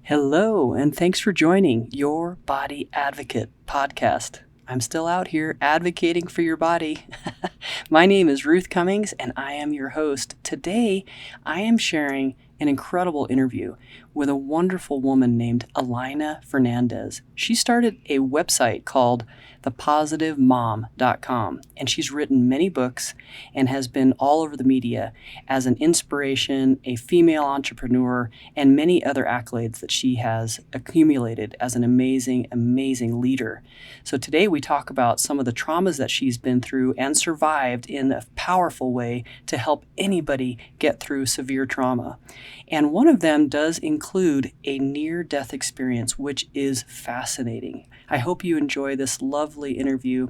Hello, and thanks for joining Your Body Advocate podcast. I'm still out here advocating for your body. My name is Ruth Cummings, and I am your host. Today, I am sharing an incredible interview with a wonderful woman named Elayna Fernández. She started a website called thepositivemom.com, and she's written many books and has been all over the media as an inspiration, a female entrepreneur, and many other accolades that she has accumulated as an amazing, amazing leader. So today we talk about some of the traumas that she's been through and survived in a powerful way to help anybody get through severe trauma. And one of them does include a near-death experience, which is fascinating. I hope you enjoy this lovely interview,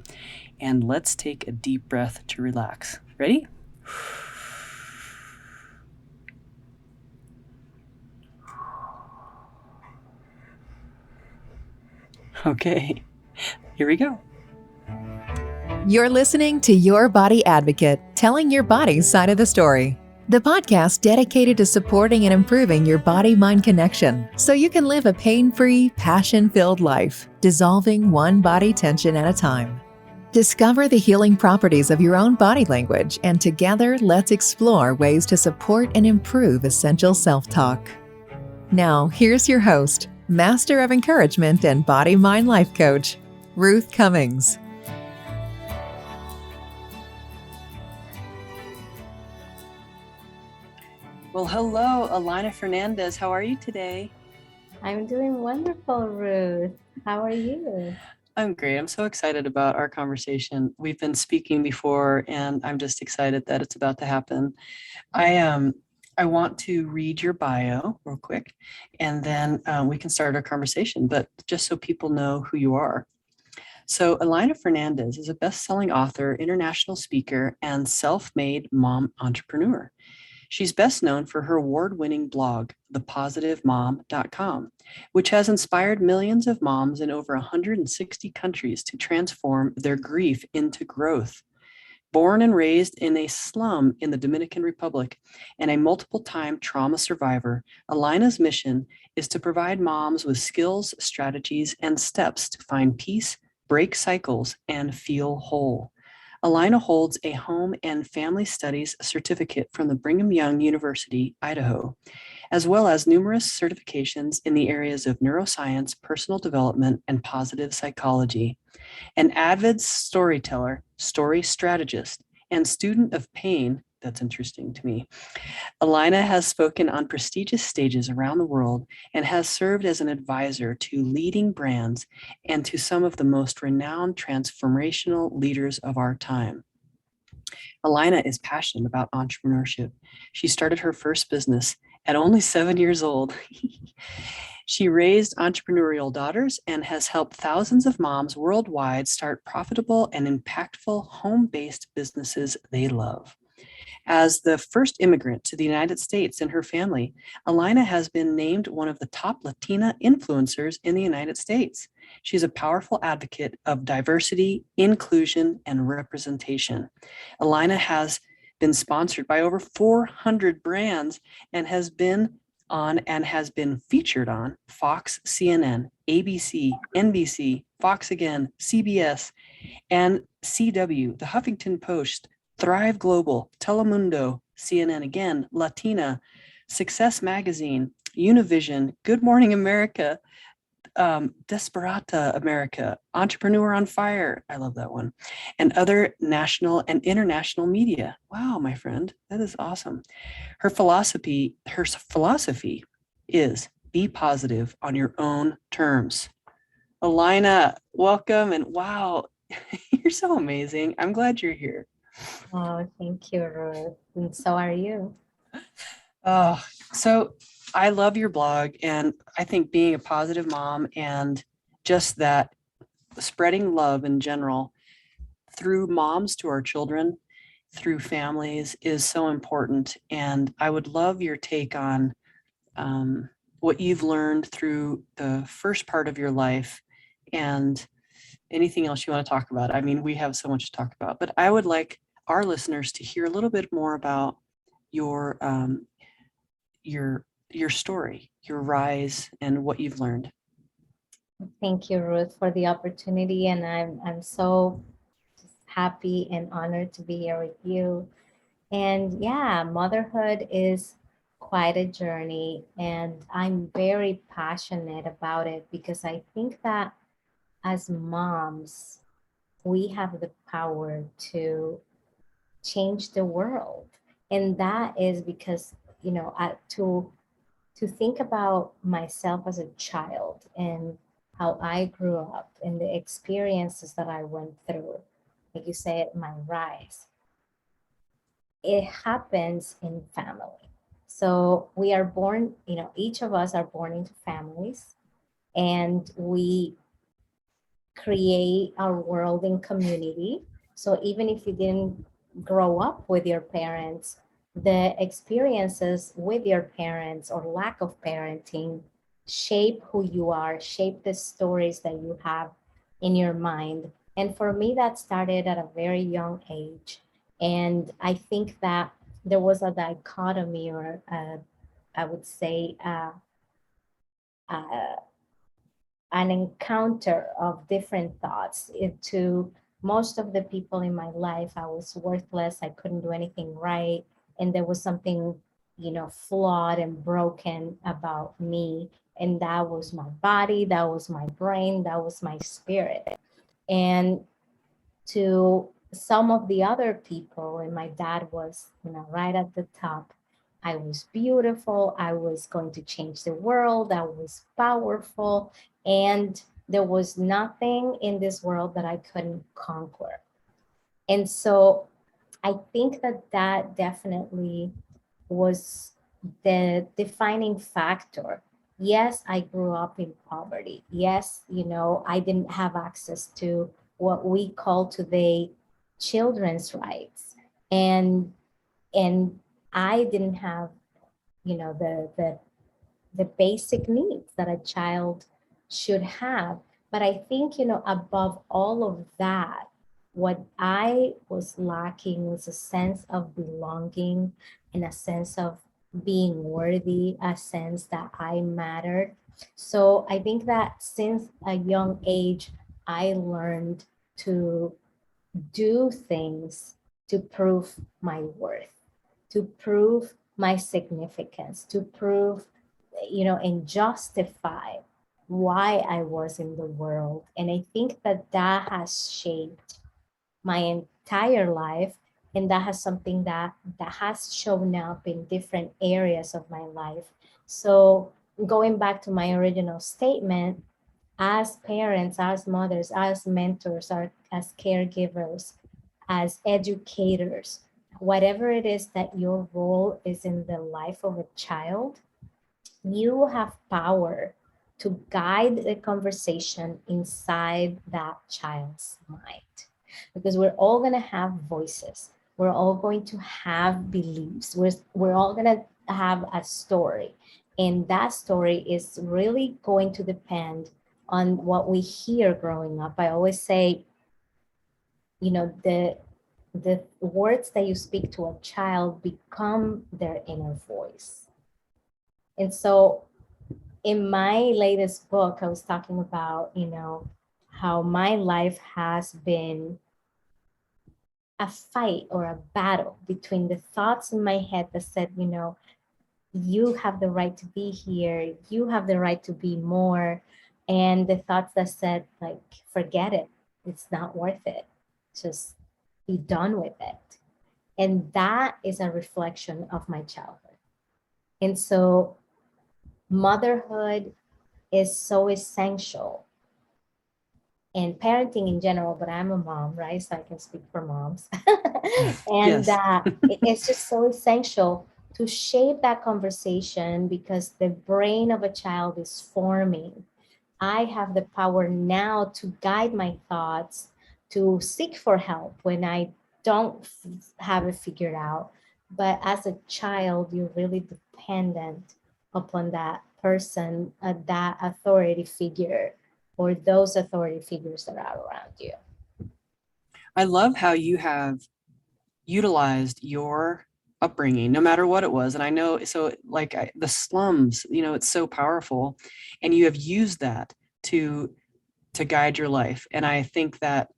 and let's take a deep breath to relax. Ready? Okay, here we go. You're listening to Your Body Advocate, telling your body's side of the story. The podcast dedicated to supporting and improving your body-mind connection so you can live a pain-free, passion-filled life, dissolving one body tension at a time. Discover the healing properties of your own body language, and together let's explore ways to support and improve essential self-talk. Now, here's your host, Master of Encouragement and Body-Mind Life Coach, Ruth Cummings. Well, hello, Elayna Fernández. How are you today? I'm doing wonderful, Ruth. How are you? I'm great. I'm so excited about our conversation. We've been speaking before, and I'm just excited that it's about to happen. I want to read your bio real quick, and then we can start our conversation, but just so people know who you are. So Elayna Fernández is a best-selling author, international speaker, and self-made mom entrepreneur. She's best known for her award-winning blog, thepositivemom.com, which has inspired millions of moms in over 160 countries to transform their grief into growth. Born and raised in a slum in the Dominican Republic and a multiple-time trauma survivor, Elayna's mission is to provide moms with skills, strategies, and steps to find peace, break cycles, and feel whole. Elayna holds a home and family studies certificate from the Brigham Young University-Idaho, as well as numerous certifications in the areas of neuroscience, personal development, and positive psychology. An avid storyteller, story strategist, and student of pain, that's interesting to me, Elayna has spoken on prestigious stages around the world and has served as an advisor to leading brands and to some of the most renowned transformational leaders of our time. Elayna is passionate about entrepreneurship. She started her first business at only 7 years old. She raised entrepreneurial daughters and has helped thousands of moms worldwide start profitable and impactful home-based businesses they love. As the first immigrant to the United States in her family, Elayna has been named one of the top Latina influencers in the United States. She's a powerful advocate of diversity, inclusion, and representation. Elayna has been sponsored by over 400 brands and has been featured on Fox, CNN, ABC, NBC, Fox Again, CBS, and CW, The Huffington Post, Thrive Global, Telemundo, CNN Again, Latina, Success Magazine, Univision, Good Morning America, Desperata America, Entrepreneur on Fire, I love that one, and other national and international media. Wow, my friend, that is awesome. Her philosophy is be positive on your own terms. Elayna, welcome, and wow, you're so amazing. I'm glad you're here. Oh, thank you, Ruth. And so are you. So I love your blog, and I think being a positive mom and just that spreading love in general through moms to our children, through families is so important. And I would love your take on what you've learned through the first part of your life and anything else you want to talk about. I mean, we have so much to talk about, but I would like our listeners to hear a little bit more about your your story, your rise, and what you've learned. Thank you, Ruth, for the opportunity. And I'm so happy and honored to be here with you. And yeah, motherhood is quite a journey, and I'm very passionate about it because I think that as moms, we have the power to change the world. And that is because, to think about myself as a child and how I grew up and the experiences that I went through, like you said, my rise, it happens in family. So we are born, each of us are born into families, and we create our world in community. So even if you didn't grow up with your parents, the experiences with your parents or lack of parenting shape who you are, shape the stories that you have in your mind. And for me, that started at a very young age. And I think that there was a dichotomy, or I would say, uh, an encounter of different thoughts. To most of the people in my life, I was worthless. I couldn't do anything right. And there was something, flawed and broken about me. And that was my body, that was my brain, that was my spirit. And to some of the other people, and my dad was, right at the top. I was beautiful. I was going to change the world. I was powerful. And there was nothing in this world that I couldn't conquer. And so I think that that definitely was the defining factor. Yes, I grew up in poverty. Yes, I didn't have access to what we call today children's rights. And I didn't have, the basic needs that a child should have. But I think, above all of that, what I was lacking was a sense of belonging and a sense of being worthy, a sense that I mattered. So I think that since a young age, I learned to do things to prove my worth, to prove my significance, to prove, and justify why I was in the world. And I think that that has shaped my entire life. And that has something that has shown up in different areas of my life. So going back to my original statement, as parents, as mothers, as mentors, as caregivers, as educators, whatever it is that your role is in the life of a child, you have power to guide the conversation inside that child's mind. Because we're all going to have voices. We're all going to have beliefs. We're all going to have a story. And that story is really going to depend on what we hear growing up. I always say, the words that you speak to a child become their inner voice. And so in my latest book, I was talking about, how my life has been a fight or a battle between the thoughts in my head that said, you have the right to be here, you have the right to be more, and the thoughts that said, like, forget it, it's not worth it, just be done with it. And that is a reflection of my childhood. And so motherhood is so essential, and parenting in general, but I'm a mom, right? So I can speak for moms. And Yes. it's just so essential to shape that conversation, because the brain of a child is forming. I have the power now to guide my thoughts, to seek for help when I don't have it figured out. But as a child, you're really dependent upon that person, that authority figure, or those authority figures that are around you. I love how you have utilized your upbringing, no matter what it was. And I know, so like the slums, it's so powerful, and you have used that to guide your life. And I think that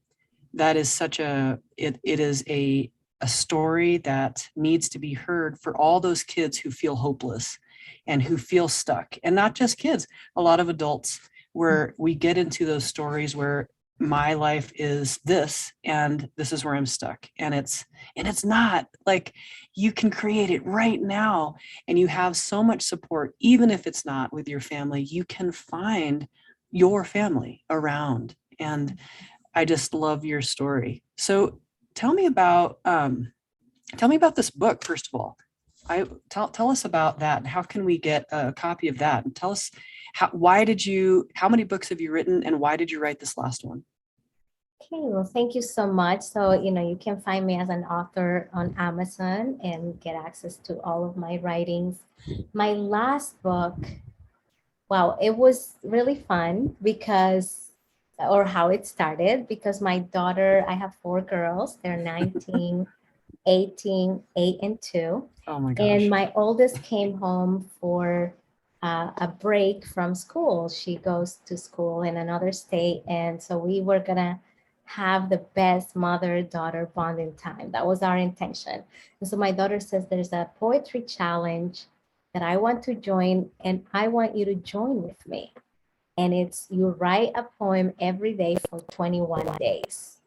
is such it is a story that needs to be heard for all those kids who feel hopeless and who feel stuck. And not just kids, a lot of adults, where we get into those stories where my life is this and this is where I'm stuck, and it's not like, you can create it right now, and you have so much support. Even if it's not with your family, you can find your family around. And I just love your story. So tell me about this book, first of all. Tell us about that, and how can we get a copy of that? And tell us how many books have you written, and why did you write this last one? Okay, well, thank you so much. So, you can find me as an author on Amazon and get access to all of my writings. My last book, well, it was really fun or how it started, because my daughter, I have 4 girls, they're 19, 18, 8, and 2. Oh my gosh. And my oldest came home for a break from school. She goes to school in another state. And so we were gonna have the best mother-daughter bonding time. That was our intention. And so my daughter says, there's a poetry challenge that I want to join, and I want you to join with me. And it's, you write a poem every day for 21 days.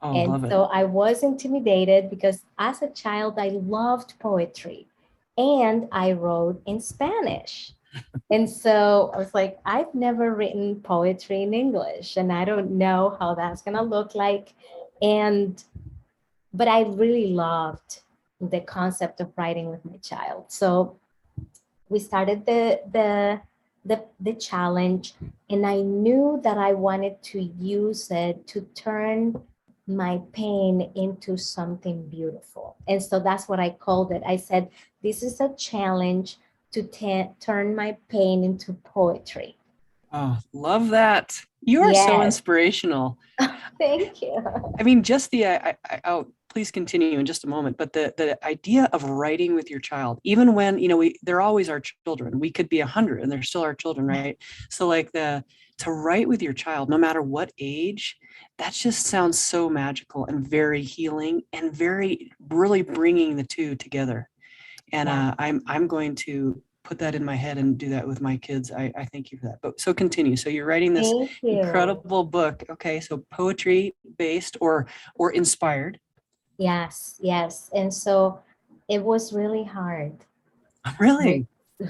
Oh, and love it. So I was intimidated, because as a child, I loved poetry and I wrote in Spanish. And so I was like, I've never written poetry in English, and I don't know how that's going to look like. But I really loved the concept of writing with my child. So we started the challenge, and I knew that I wanted to use it to turn my pain into something beautiful. And so that's what I called it. I said, this is a challenge to turn my pain into poetry. Oh, love that. You are so inspirational. Thank you. I mean, just I'll please continue in just a moment, but the idea of writing with your child, even when, they're always our children. We could be 100 and they're still our children, right? So like to write with your child, no matter what age, that just sounds so magical and very healing, and really bringing the two together. And I'm going to put that in my head and do that with my kids. I thank you for that. But so continue. So you're writing this incredible book. Okay. So poetry based or inspired. Yes. And so it was really hard. Really?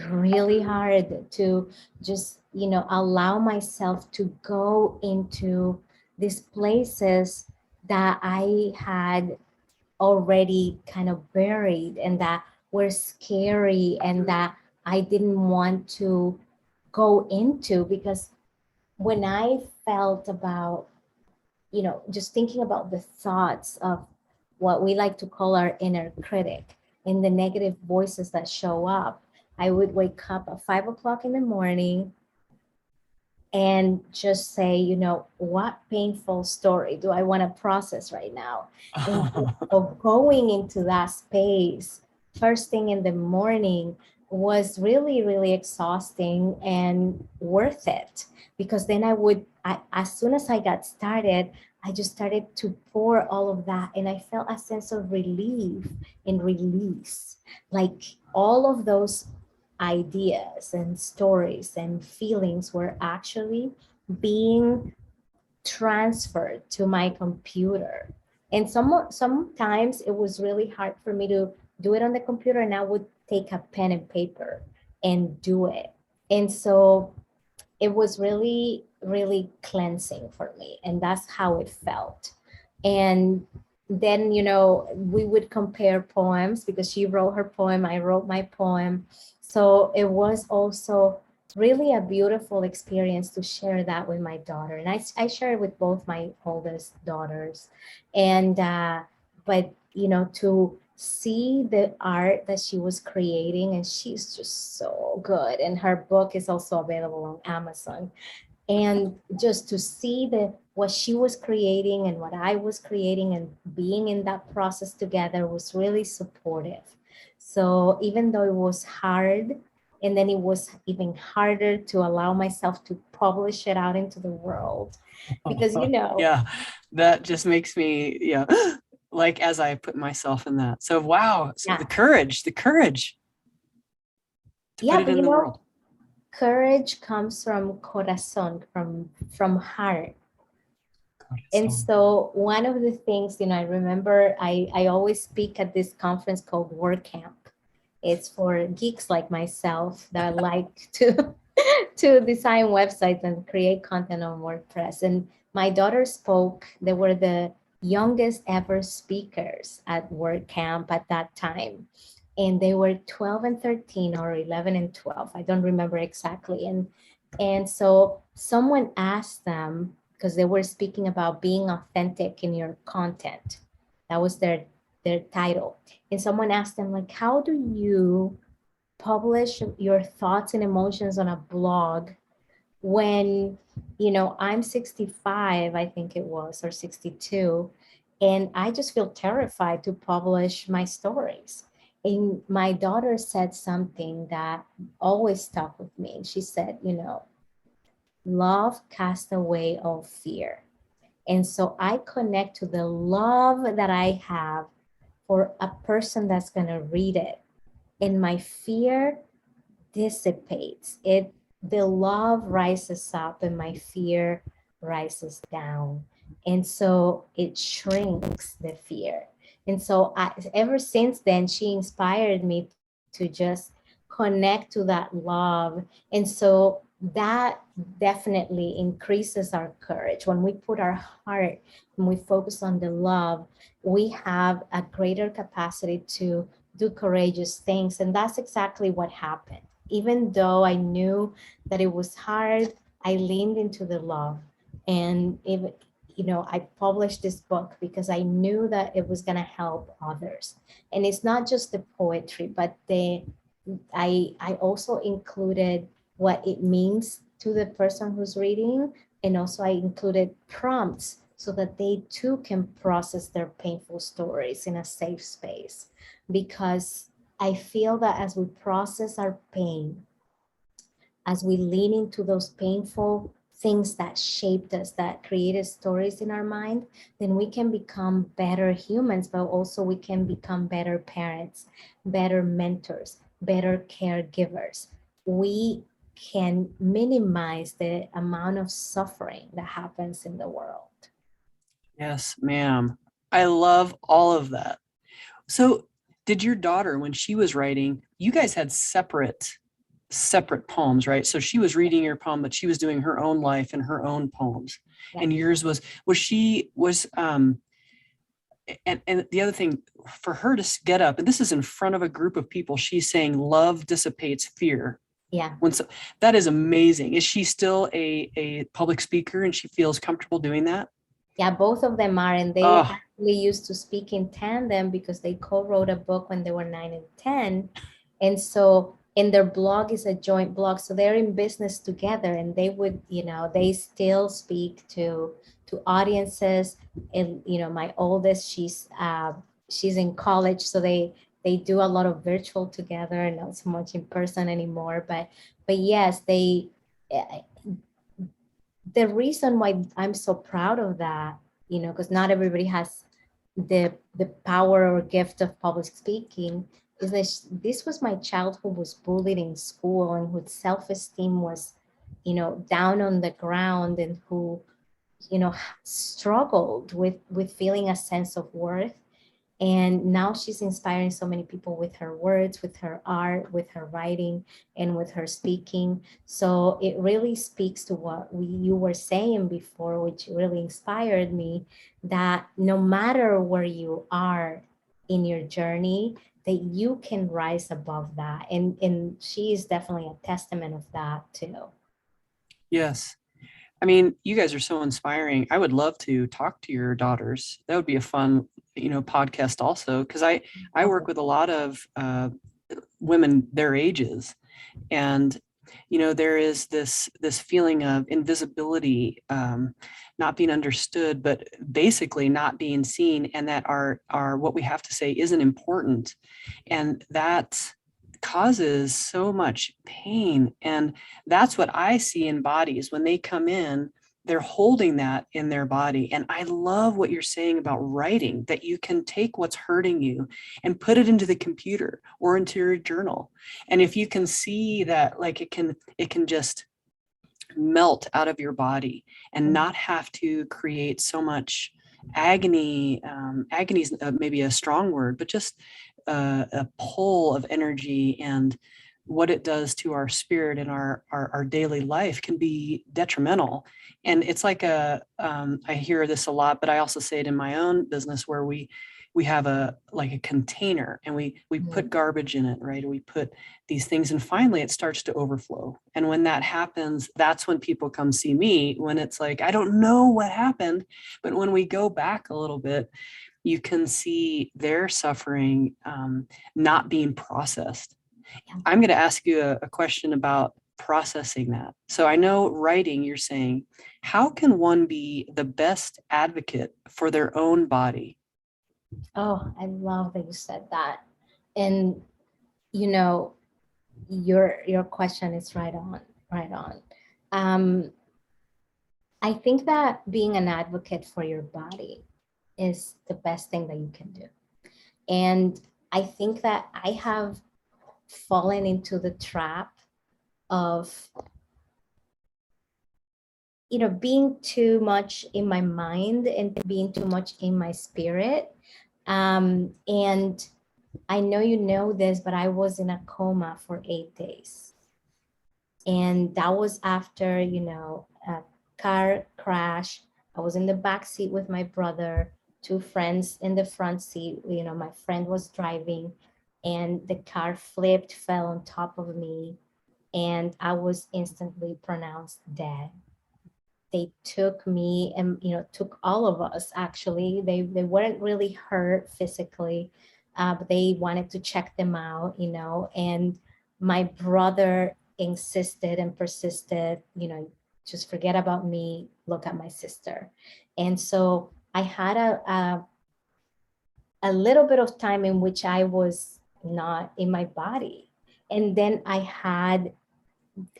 Really hard to just, allow myself to go into these places that I had already kind of buried, and that were scary, and that I didn't want to go into, because when I felt about, just thinking about the thoughts of what we like to call our inner critic and the negative voices that show up, I would wake up at 5 o'clock in the morning and just say, what painful story do I want to process right now? And so going into that space first thing in the morning was really, really exhausting and worth it, because then as soon as I got started, I just started to pour all of that, and I felt a sense of relief and release. Like all of those ideas and stories and feelings were actually being transferred to my computer. And sometimes it was really hard for me to do it on the computer, and I would take a pen and paper and do it. And so it was really, really cleansing for me. And that's how it felt. And then, we would compare poems, because she wrote her poem, I wrote my poem. So it was also really a beautiful experience to share that with my daughter. And I share it with both my oldest daughters. And, but, to see the art that she was creating, and she's just so good. And her book is also available on Amazon. And just to see what she was creating and what I was creating, and being in that process together was really supportive. So even though it was hard, and then it was even harder to allow myself to publish it out into the world because, Yeah, that just makes me, yeah, like as I put myself in that. So, wow. So yeah, the courage to yeah, put it but in the world. courage comes from corazón, from heart. And So, so one of the things, I remember I always speak at this conference called Word Camp. It's for geeks like myself that like to to design websites and create content on WordPress. And my daughter spoke. They were the youngest ever speakers at Word Camp at that time. And they were 12 and 13 or 11 and 12. I don't remember exactly. And so someone asked them, because they were speaking about being authentic in your content. That was their title. And someone asked them, like, how do you publish your thoughts and emotions on a blog when, I'm 65, I think it was, or 62, and I just feel terrified to publish my stories. And my daughter said something that always stuck with me. And she said, love casts away all fear. And so I connect to the love that I have for a person that's going to read it. And my fear dissipates. The love rises up and my fear rises down. And so it shrinks the fear. And so ever since then, she inspired me to just connect to that love. And so that definitely increases our courage. When we put our heart, when we focus on the love, we have a greater capacity to do courageous things. And that's exactly what happened. Even though I knew that it was hard, I leaned into the love. And I published this book because I knew that it was going to help others. And it's not just the poetry, but I also included what it means to the person who's reading. And also I included prompts so that they too can process their painful stories in a safe space. Because I feel that as we process our pain, as we lean into those painful things that shaped us, that created stories in our mind, then we can become better humans, but also we can become better parents, better mentors, better caregivers. We can minimize the amount of suffering that happens in the world. yes, ma'am. I love all of that. So, did your daughter, when she was writing, you guys had separate poems, right? So she was reading your poem, but she was doing her own life and her own poems. Yeah. And yours was and the other thing, for her to get up, and this is in front of a group of people, she's saying love dissipates fear. Yeah. That is amazing. Is she still a public speaker and she feels comfortable doing that? Yeah, both of them are. And they actually used to speak in tandem because they co-wrote a book when they were 9 and 10. And so, and their blog is a joint blog. So they're in business together, and they would, they still speak to audiences. And, my oldest, she's in college. So they do a lot of virtual together and not so much in person anymore. But yes, the reason why I'm so proud of that, because not everybody has the power or gift of public speaking, is that this was my child who was bullied in school and whose self-esteem was, down on the ground, and who, struggled with feeling a sense of worth. And now she's inspiring so many people with her words, with her art, with her writing, and with her speaking. So it really speaks to what you were saying before, which really inspired me, that no matter where you are in your journey, that you can rise above that. And she is definitely a testament of that too. Yes. I mean, you guys are so inspiring. I would love to talk to your daughters. That would be a fun, podcast also, because I work with a lot of women their ages, and there is this feeling of invisibility, not being understood, but basically not being seen, and that our what we have to say isn't important. And that causes so much pain. And that's what I see in bodies when they come in. They're holding that in their body. And I love what you're saying about writing, that you can take what's hurting you and put it into the computer or into your journal. And if you can see that, like, it can just melt out of your body and not have to create so much agony. Agony is maybe a strong word, but just a pull of energy, and what it does to our spirit and our daily life can be detrimental. And it's like I hear this a lot, but I also say it in my own business, where we have a container, and we put garbage in it, right? We put these things, and finally it starts to overflow. And when that happens, that's when people come see me, when it's like, I don't know what happened. But when we go back a little bit, you can see their suffering not being processed. I'm going to ask you a question about processing that. So I know writing, you're saying, how can one be the best advocate for their own body? Oh, I love that you said that. And your question is right on, right on. I think that being an advocate for your body is the best thing that you can do. And I think that I have fallen into the trap of being too much in my mind and being too much in my spirit. And I know you know this, but I was in a coma for 8 days. And that was after, a car crash. I was in the back seat with my brother, 2 friends in the front seat. My friend was driving, and the car flipped, fell on top of me, and I was instantly pronounced dead. They took me and, took all of us, actually. They weren't really hurt physically, but they wanted to check them out, and my brother insisted and persisted, just forget about me, look at my sister. And so I had a little bit of time in which I was not in my body. And then I had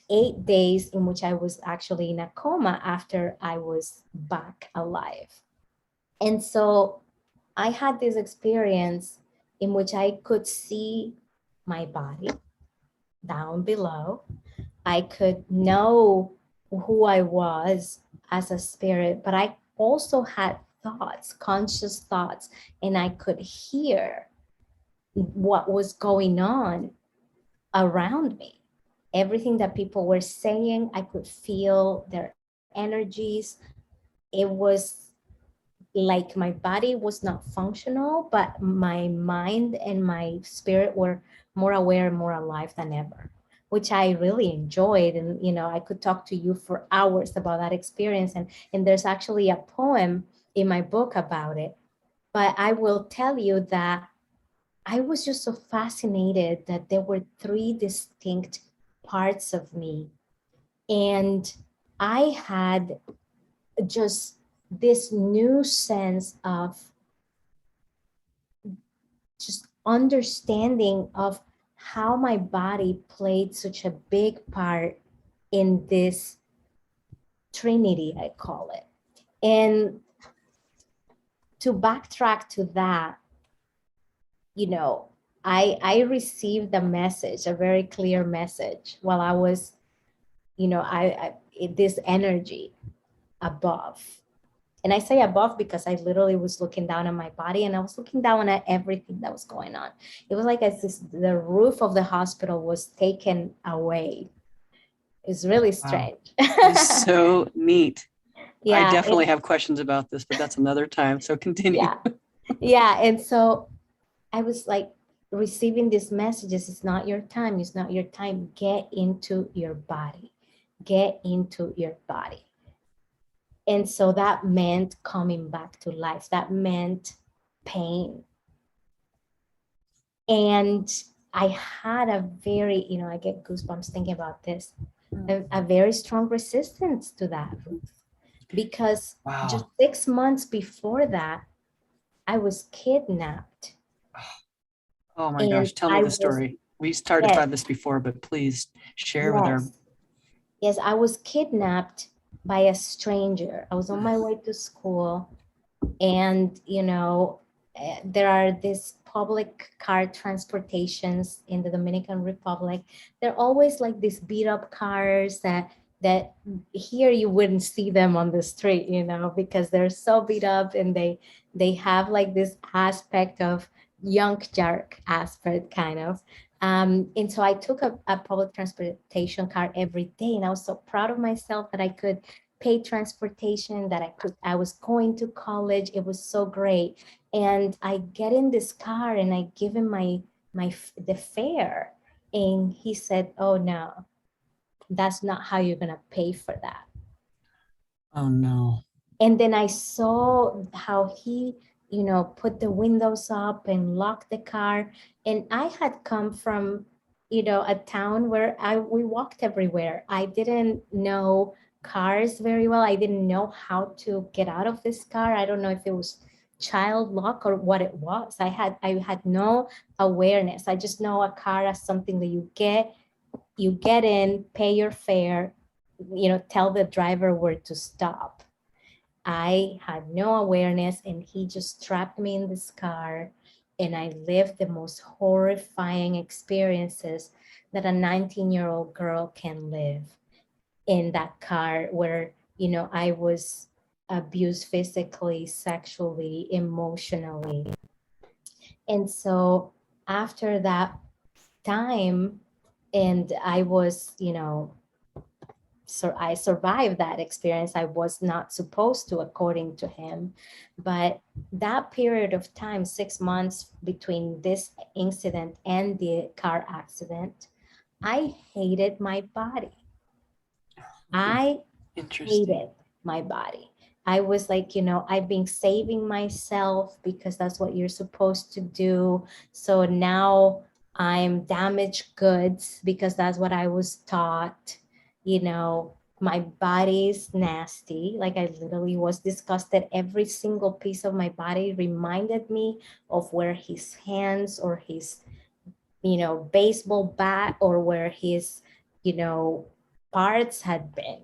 8 days in which I was actually in a coma after I was back alive. And so I had this experience in which I could see my body down below. I could know who I was as a spirit, but I also had thoughts, conscious thoughts, and I could hear what was going on around me. Everything that people were saying, I could feel their energies. It was like my body was not functional, but my mind and my spirit were more aware and more alive than ever, which I really enjoyed. And, I could talk to you for hours about that experience. And there's actually a poem in my book about it. But I will tell you that I was just so fascinated that there were 3 distinct parts of me. And I had just this new sense of just understanding of how my body played such a big part in this trinity, I call it. And to backtrack to that, I received a message, a very clear message, while I was, I this energy above. And I say above because I literally was looking down on my body, and I was looking down at everything that was going on. It was like as if the roof of the hospital was taken away. It's really strange. Wow. It's so neat. Yeah, I definitely have questions about this, but that's another time. So continue. Yeah. Yeah. And so I was like receiving these messages. It's not your time. It's not your time. Get into your body. Get into your body. And so that meant coming back to life. That meant pain. And I had a very, I get goosebumps thinking about this, a very strong resistance to that, because just Wow. 6 months before that, I was kidnapped. Oh my And gosh. Tell me I the was, story. We started yes, about this before, but please share with our. yes, yes, I was kidnapped by a stranger. I was on my way to school, and there are these public car transportations in the Dominican Republic. They're always like these beat up cars that here you wouldn't see them on the street, because they're so beat up, and they have like this aspect of young jerk aspect kind of. And so I took a public transportation car every day, and I was so proud of myself that I could pay transportation, that I was going to college. It was so great. And I get in this car and I give him the fare, and he said, "Oh no, that's not how you're gonna pay for that." Oh no. And then I saw how he, put the windows up and locked the car. And I had come from, a town where we walked everywhere. I didn't know cars very well. I didn't know how to get out of this car. I don't know if it was child lock or what it was. I had no awareness. I just know a car as something that you get in, pay your fare, tell the driver where to stop. I had no awareness, and he just trapped me in this car, and I lived the most horrifying experiences that a 19-year-old girl can live in that car, where, I was abused physically, sexually, emotionally. And so after that time, and I was, so I survived that experience. I was not supposed to, according to him. But that period of time, 6 months between this incident and the car accident, I hated my body. I Interesting. hated my body. I was like, I've been saving myself because that's what you're supposed to do. So now I'm damaged goods because that's what I was taught. My body's nasty. Like, I literally was disgusted. Every single piece of my body reminded me of where his hands or his, baseball bat, or where his, parts had been.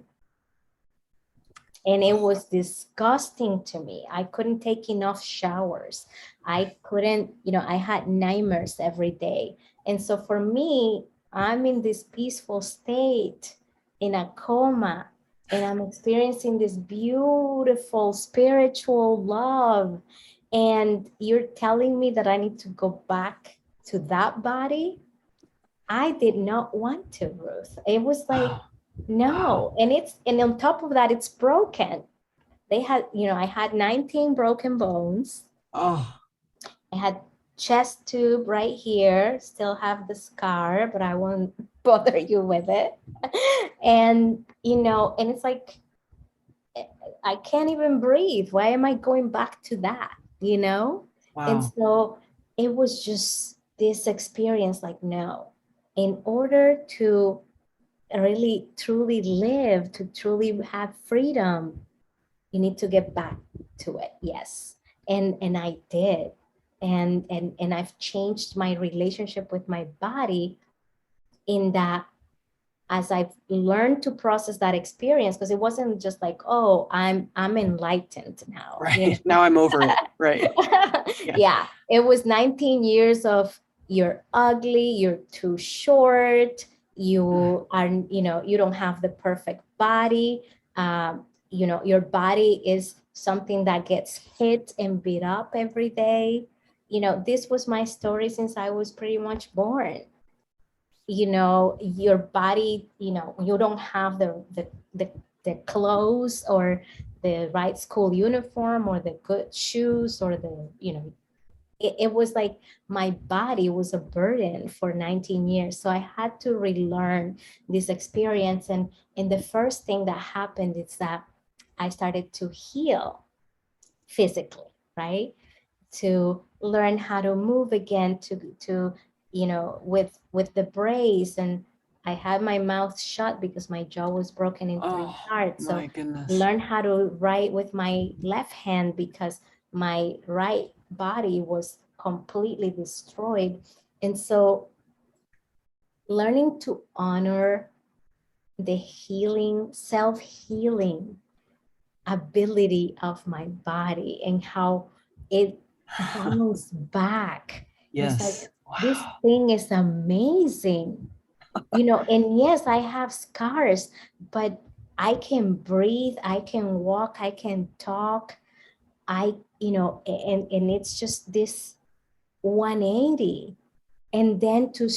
And it was disgusting to me. I couldn't take enough showers. I couldn't, I had nightmares every day. And so for me, I'm in this peaceful state, in a coma, and I'm experiencing this beautiful spiritual love. And you're telling me that I need to go back to that body? I did not want to, Ruth. It was like, Wow. no. And on top of that, it's broken. I had 19 broken bones. Oh. I had chest tube right here, still have the scar, but I won't bother you with it. And, and it's like, I can't even breathe. Why am I going back to that? And Wow. so it was just this experience, like, no, in order to really truly live, to truly have freedom, you need to get back to it. Yes. And I did. And I've changed my relationship with my body, in that, as I've learned to process that experience, because it wasn't just like, oh, I'm enlightened now. Right. Now I'm over it. Right. Yeah. It was 19 years of, you're ugly, you're too short, you are, you don't have the perfect body. Your body is something that gets hit and beat up every day. This was my story since I was pretty much born. Your body, you don't have the clothes, or the right school uniform, or the good shoes, or it was like my body was a burden for 19 years. So I had to relearn this experience. And the first thing that happened is that I started to heal physically, right? To learn how to move again, to with the brace, and I had my mouth shut because my jaw was broken in three Oh parts. So my goodness. learn how to write with my left hand because my right body was completely destroyed. And so learning to honor the healing, self-healing ability of my body and how it bounced back. It was like, Yes. this Wow. thing is amazing, and yes, I have scars, but I can breathe, I can walk, I can talk. And it's just this 180. And then to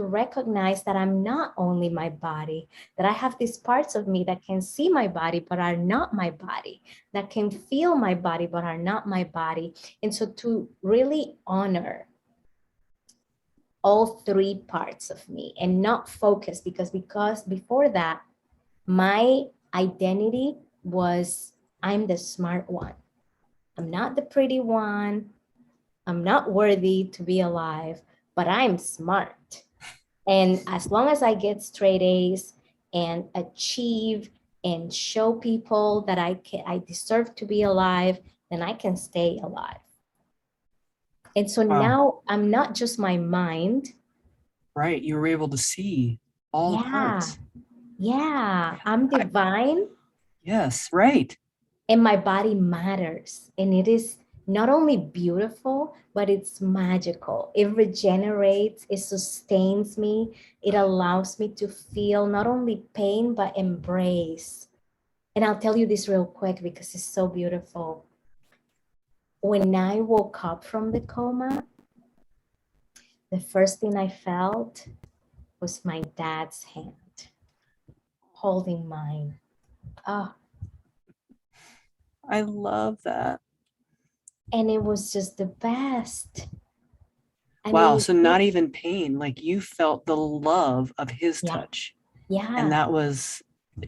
recognize that I'm not only my body, that I have these parts of me that can see my body but are not my body, that can feel my body but are not my body. And so to really honor all three parts of me and not focus, because before that, my identity was, I'm the smart one, I'm not the pretty one, I'm not worthy to be alive, but I'm smart. And as long as I get straight A's and achieve and show people that I deserve to be alive, then I can stay alive. And so Wow. now I'm not just my mind. Right. You were able to see all the Yeah, parts. yeah, I'm I, divine yes. Right. and my body matters. And it is not only beautiful, but it's magical. It regenerates, it sustains me, it allows me to feel not only pain, but embrace. And I'll tell you this real quick because it's so beautiful. When I woke up from the coma, the first thing I felt was my dad's hand holding mine. Oh, I love that. and it was just the best. I Wow. mean, So not even pain, like you felt the love of his yeah, touch. And yeah, that was,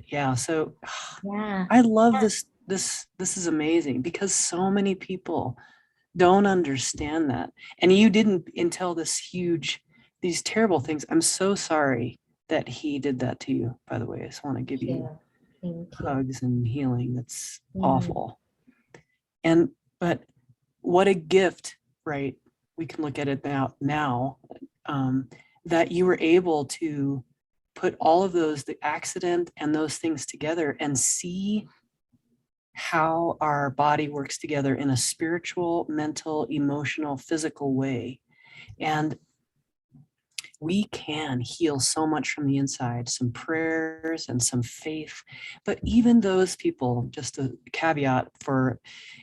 yeah. So yeah, I love yeah. this is amazing because so many people don't understand that. And you didn't until these terrible things. I'm so sorry that he did that to you, by the way. I just want to give you Yeah, thank you. hugs and healing. That's Mhm. awful. And but what a gift, right? We can look at it now, um, that you were able to put all of those, the accident and those things together and see how our body works together in a spiritual, mental, emotional, physical way. And we can heal so much from the inside, some prayers and some faith. But even those people, just a caveat for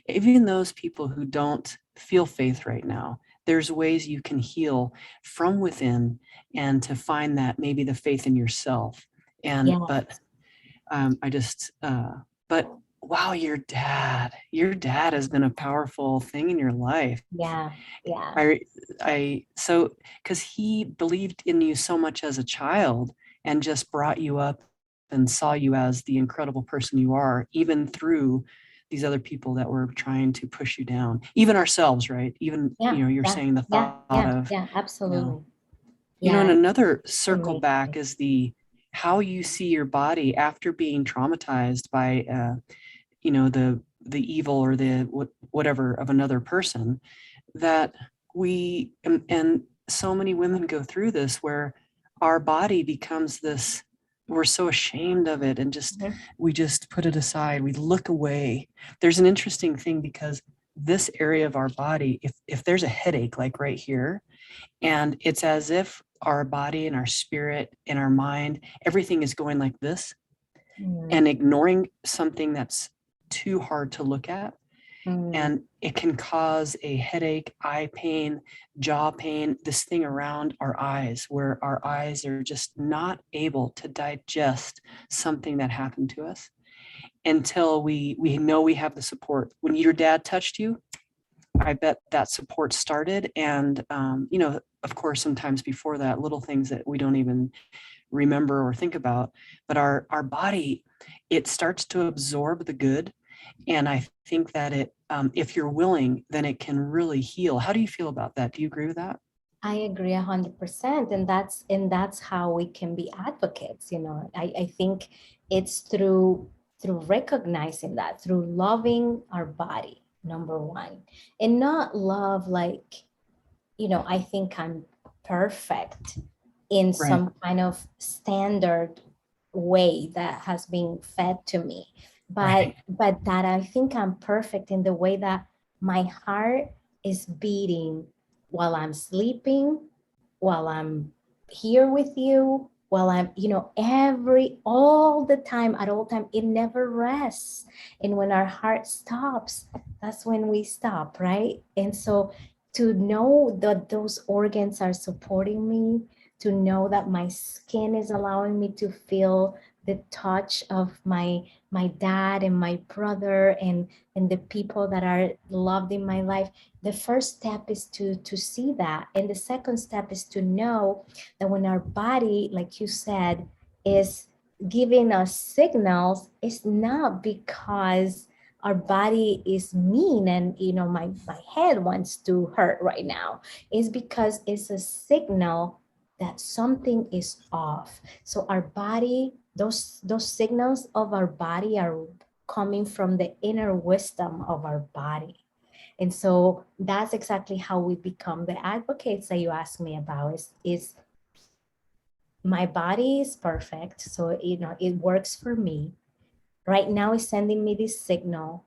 even those people who don't feel faith right now, there's ways you can heal from within and to find that maybe the faith in yourself. And, Yeah, but I just, but wow, your dad has been a powerful thing in your life. yeah, yeah, I, so, because he believed in you so much as a child and just brought you up and saw you as the incredible person you are, even through these other people that were trying to push you down, even ourselves, right? Even, yeah, you're yeah, saying the yeah, thought yeah, of, yeah, you know, absolutely. and Yeah, another it's circle back amazing. is how you see your body after being traumatized by, the evil or whatever of another person, that and so many women go through this where our body becomes this, we're so ashamed of it and Mhm. we just put it aside, we look away. There's an interesting thing because this area of our body, if there's a headache like right here, and it's as if our body and our spirit and our mind, everything is going like this Mm, and ignoring something that's too hard to look at. mm, And it can cause a headache, eye pain, jaw pain, this thing around our eyes, where our eyes are just not able to digest something that happened to us until we know we have the support. When your dad touched you, I bet that support started. And, of course, sometimes before that, little things that we don't even remember or think about, but our body, it starts to absorb the good. And I think that if you're willing, then it can really heal. How do you feel about that? Do you agree with that? I agree 100%. And that's how we can be advocates. I think it's through recognizing that, through loving our body, number one, and not love like, I think I'm perfect in Right. some kind of standard way that has been fed to me. But Right. but that I think I'm perfect in the way that my heart is beating while I'm sleeping, while I'm here with you, while I'm, all the time, at all time, it never rests. And when our heart stops, that's when we stop, right? And so to know that those organs are supporting me, to know that my skin is allowing me to feel the touch of my dad and my brother and the people that are loved in my life. The first step is to see that, and the second step is to know that when our body, like you said, is giving us signals, it's not because our body is mean and my head wants to hurt right now. It's because it's a signal that something is off. So our body, those signals of our body are coming from the inner wisdom of our body. And so that's exactly how we become the advocates that you asked me about. Is my body is perfect, so it works for me. Right now it's sending me this signal.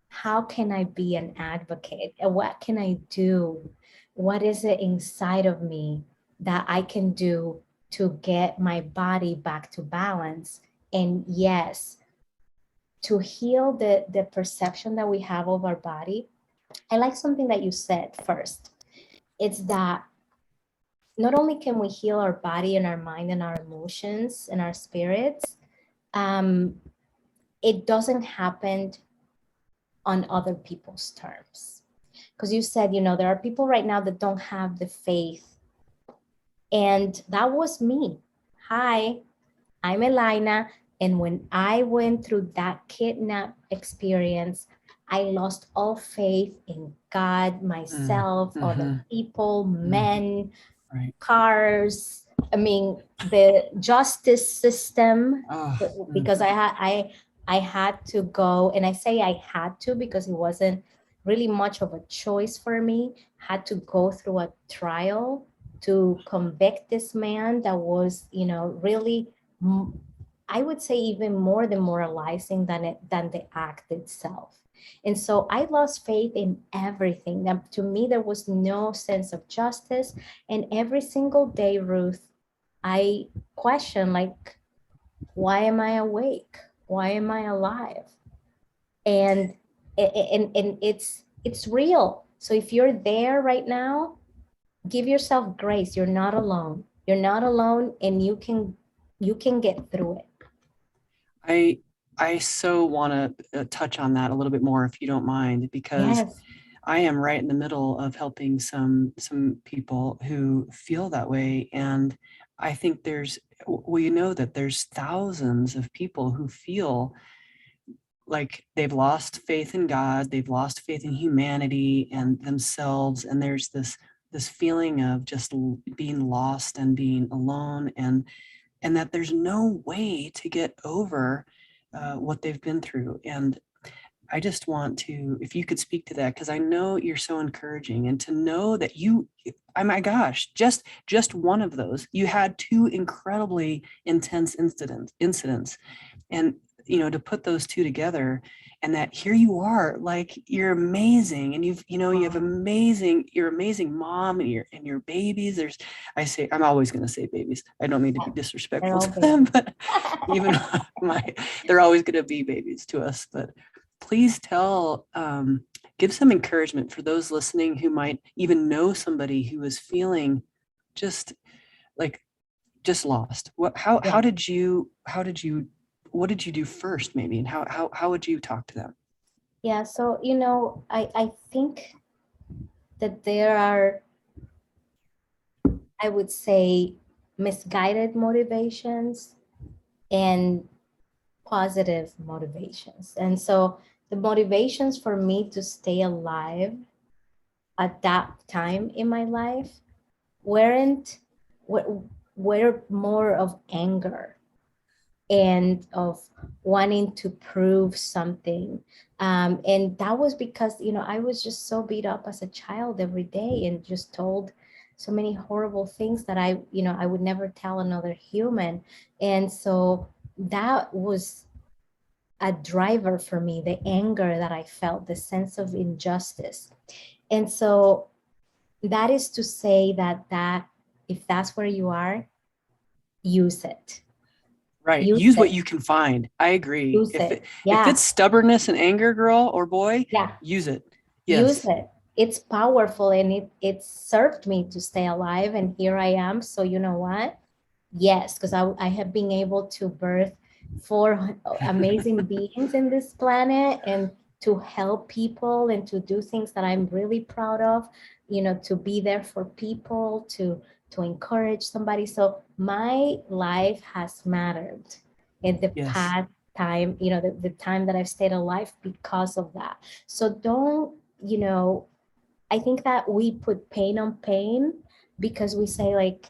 How can I be an advocate? And what can I do? What is it inside of me that I can do to get my body back to balance? And yes, to heal the perception that we have of our body. I like something that you said first. It's that not only can we heal our body and our mind and our emotions and our spirits, um, it doesn't happen on other people's terms. Because you said, there are people right now that don't have the faith. And that was me. Hi, I'm Elayna. And when I went through that kidnap experience, I lost all faith in God, myself, other Mm-hmm. people, men, Right. cars. I mean, the justice system, Oh, because I had to go, and I say I had to because it wasn't really much of a choice for me. Had to go through a trial to convict this man that was, really, I would say even more demoralizing than the act itself. And so I lost faith in everything. That to me, there was no sense of justice. And every single day, Ruth, I question, like, why am I awake? Why am I alive? And it's real. So if you're there right now, give yourself grace. You're not alone. You're not alone, and you can get through it. I I so want to touch on that a little bit more if you don't mind, because Yes. I am right in the middle of helping some people who feel that way. And I think that there's thousands of people who feel like they've lost faith in God, they've lost faith in humanity and themselves. And there's this feeling of just being lost and being alone, and that there's no way to get over what they've been through. And I just want to, if you could speak to that, because I know you're so encouraging, and to know that oh my gosh, just one of those, you had two incredibly intense incidents, and to put those two together, and that here you are, like, you're amazing, and you have you're amazing mom, and your babies. I'm always going to say babies. I don't mean to be They're disrespectful all to them, babies. but even they're always going to be babies to us. But please give some encouragement for those listening who might even know somebody who is feeling just like just lost. How Yeah. did you what did you do first, maybe, and how would you talk to them? Yeah. So, I think that there are, I would say, misguided motivations and positive motivations. And so the motivations for me to stay alive at that time in my life were more of anger and of wanting to prove something. And that was because, I was just so beat up as a child every day and just told so many horrible things that I would never tell another human. And so that was a driver for me, the anger that I felt, the sense of injustice. And so that is to say that if that's where you are, use it. Right. Use Use what it. you can find. I agree. Use If it. if Yeah. it's stubbornness and anger, girl or boy, Yeah. use it. Use Yes. it. It's powerful, and it served me to stay alive, and here I am. So you know what? Yes, because I have been able to birth four amazing beings in this planet, and to help people and to do things that I'm really proud of, to be there for people, to encourage somebody. So my life has mattered in the Yes. past time, the time that I've stayed alive because of that. So don't, I think that we put pain on pain because we say like,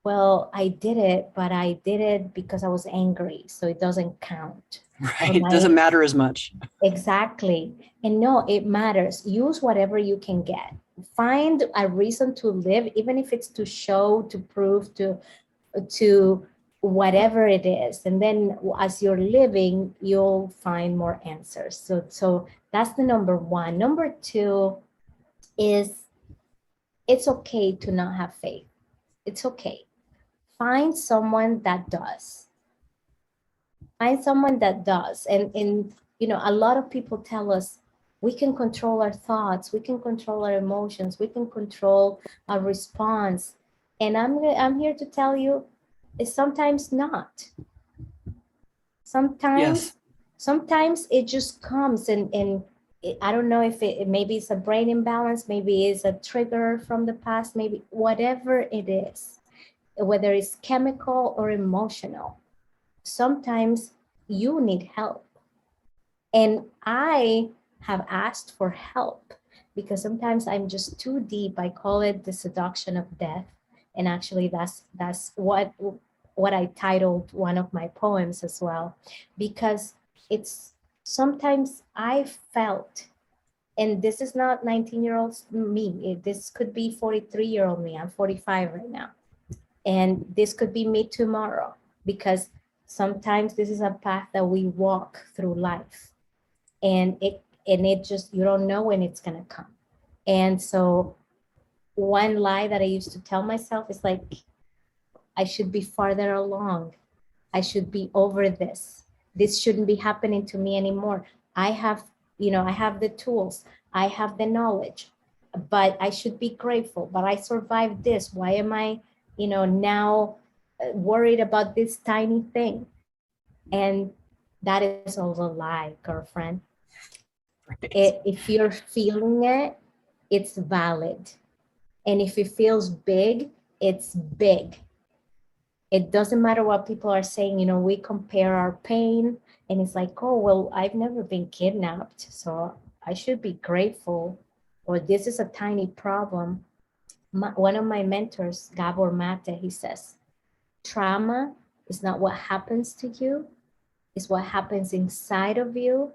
well, I did it, but I did it because I was angry, so it doesn't count. Right. It doesn't matter as much. Exactly. And no, it matters. Use whatever you can get. Find a reason to live, even if it's to show, to prove, to whatever it is. And then as you're living, you'll find more answers. So that's the number one. Number two is, it's okay to not have faith. It's okay. Find someone that does. Find someone that does. And a lot of people tell us we can control our thoughts, we can control our emotions, we can control our response. And I'm here to tell you, it's sometimes not. Yes. Sometimes it just comes, and I don't know if maybe it's a brain imbalance, maybe it's a trigger from the past, maybe whatever it is, whether it's chemical or emotional. Sometimes you need help. And I have asked for help because sometimes I'm just too deep. I call it the seduction of death. And actually that's what I titled one of my poems as well, because it's sometimes I felt, and this is not 19-year-old me, this could be 43-year-old me. I'm 45 right now. And this could be me tomorrow, because sometimes this is a path that we walk through life, and it just, you don't know when it's going to come. And so one lie that I used to tell myself is like, I should be farther along. I should be over this. This shouldn't be happening to me anymore. I have the tools. I have the knowledge, but I should be grateful. But I survived this. Why am I, now worried about this tiny thing? And that is all a lie, girlfriend. Right. If you're feeling it, it's valid. And if it feels big, it's big. It doesn't matter what people are saying. We compare our pain, and it's like, oh, well, I've never been kidnapped, so I should be grateful. Or this is a tiny problem. One of my mentors, Gabor Mate, he says, trauma is not what happens to you, it's what happens inside of you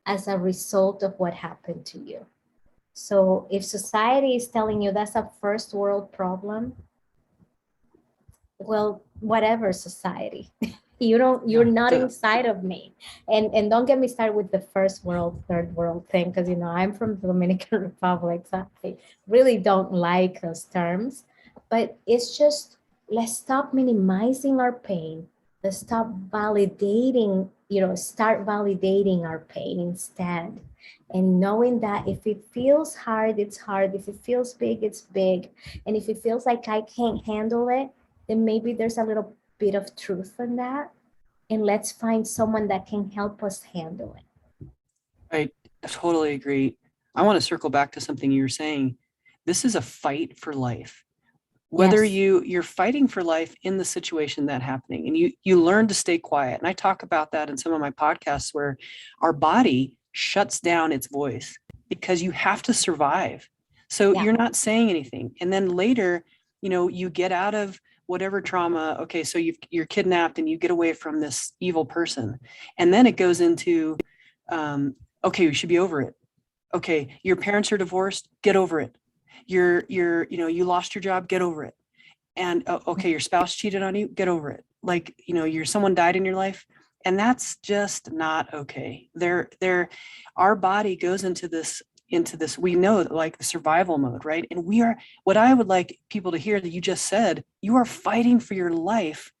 as a result of what happened to you. So if society is telling you that's a first world problem, well, whatever society, you're not inside of me. And don't get me started with the first world, third world thing, because I'm from the Dominican Republic, so I really don't like those terms. But it's just, let's stop minimizing our pain. Let's stop validating, start validating our pain instead. And knowing that if it feels hard, it's hard. If it feels big, it's big. And if it feels like I can't handle it, then maybe there's a little bit of truth in that. And let's find someone that can help us handle it. I totally agree. I want to circle back to something you were saying. This is a fight for life. Whether Yes. you're fighting for life in the situation that's happening, and you learn to stay quiet. And I talk about that in some of my podcasts, where our body shuts down its voice because you have to survive. So Yeah. you're not saying anything. And then later you get out of whatever trauma. Okay, so you're kidnapped and you get away from this evil person. And then it goes into, okay, you should be over it. Okay, your parents are divorced, get over it. You lost your job, get over it. And okay, your spouse cheated on you, get over it. Like, someone died in your life, and that's just not okay. Our body goes into this, we know, like, the survival mode, right? And what I would like people to hear that you just said, you are fighting for your life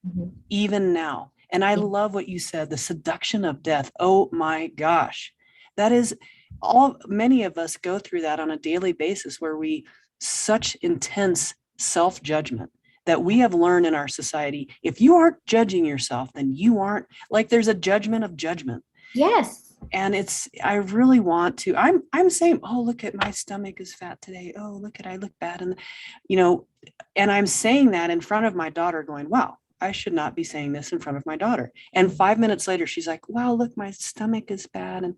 even now. And I love what you said, the seduction of death. Oh my gosh. That is many of us go through that on a daily basis, where such intense self-judgment that we have learned in our society. If you aren't judging yourself, then you aren't, like, there's a judgment of judgment. Yes. And I really want to, I'm saying, oh, look at my stomach is fat today. Oh, I look bad. And, and I'm saying that in front of my daughter, going, wow, I should not be saying this in front of my daughter. And 5 minutes later, she's like, wow, look, my stomach is bad. And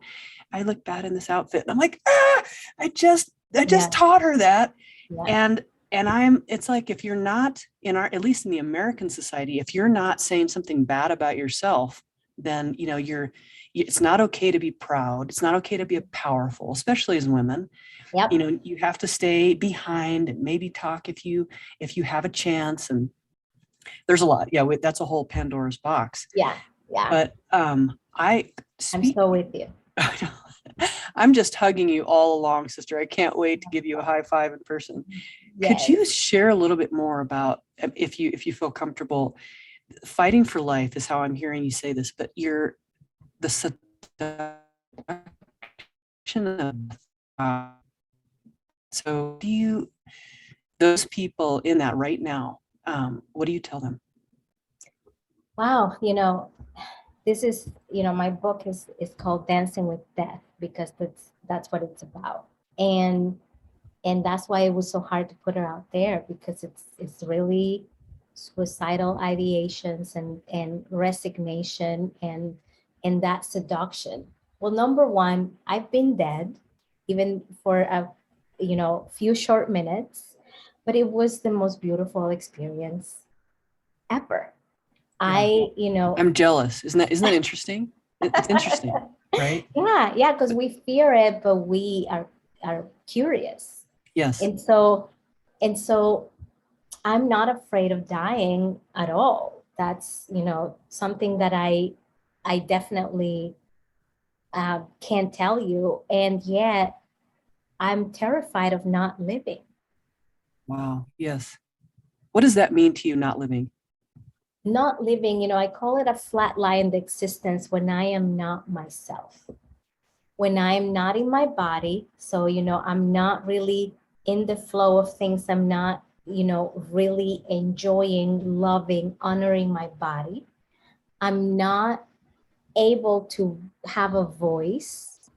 I look bad in this outfit. And I'm like, I just taught her that. Yeah. And it's like, if you're not at least in the American society, if you're not saying something bad about yourself, then, it's not okay to be proud. It's not okay to be powerful, especially as women. Yep. You have to stay behind and maybe talk if you have a chance. And there's a lot. Yeah. That's a whole Pandora's box. Yeah. Yeah. But I'm so with you. I'm just hugging you all along, sister. I can't wait to give you a high five in person. Yes. Could you share a little bit more about, if you feel comfortable, fighting for life is how I'm hearing you say this, but the seduction of, so those people in that right now, what do you tell them? Wow. This is, my book is called Dancing with Death, because that's what it's about. And that's why it was so hard to put her out there, because it's really suicidal ideations and resignation and that seduction. Well, number one, I've been dead, even for a few short minutes, but it was the most beautiful experience ever. Yeah. I'm jealous. Isn't that interesting? It's interesting, right? Yeah, because we fear it, but we are curious. Yes. And so I'm not afraid of dying at all. That's, something that I definitely can't tell you. And yet I'm terrified of not living. Wow. Yes. What does that mean to you, not living? Not living, I call it a flatlined existence when I am not myself. When I'm not in my body. So, I'm not really in the flow of things. I'm not, really enjoying, loving, honoring my body. I'm not able to have a voice.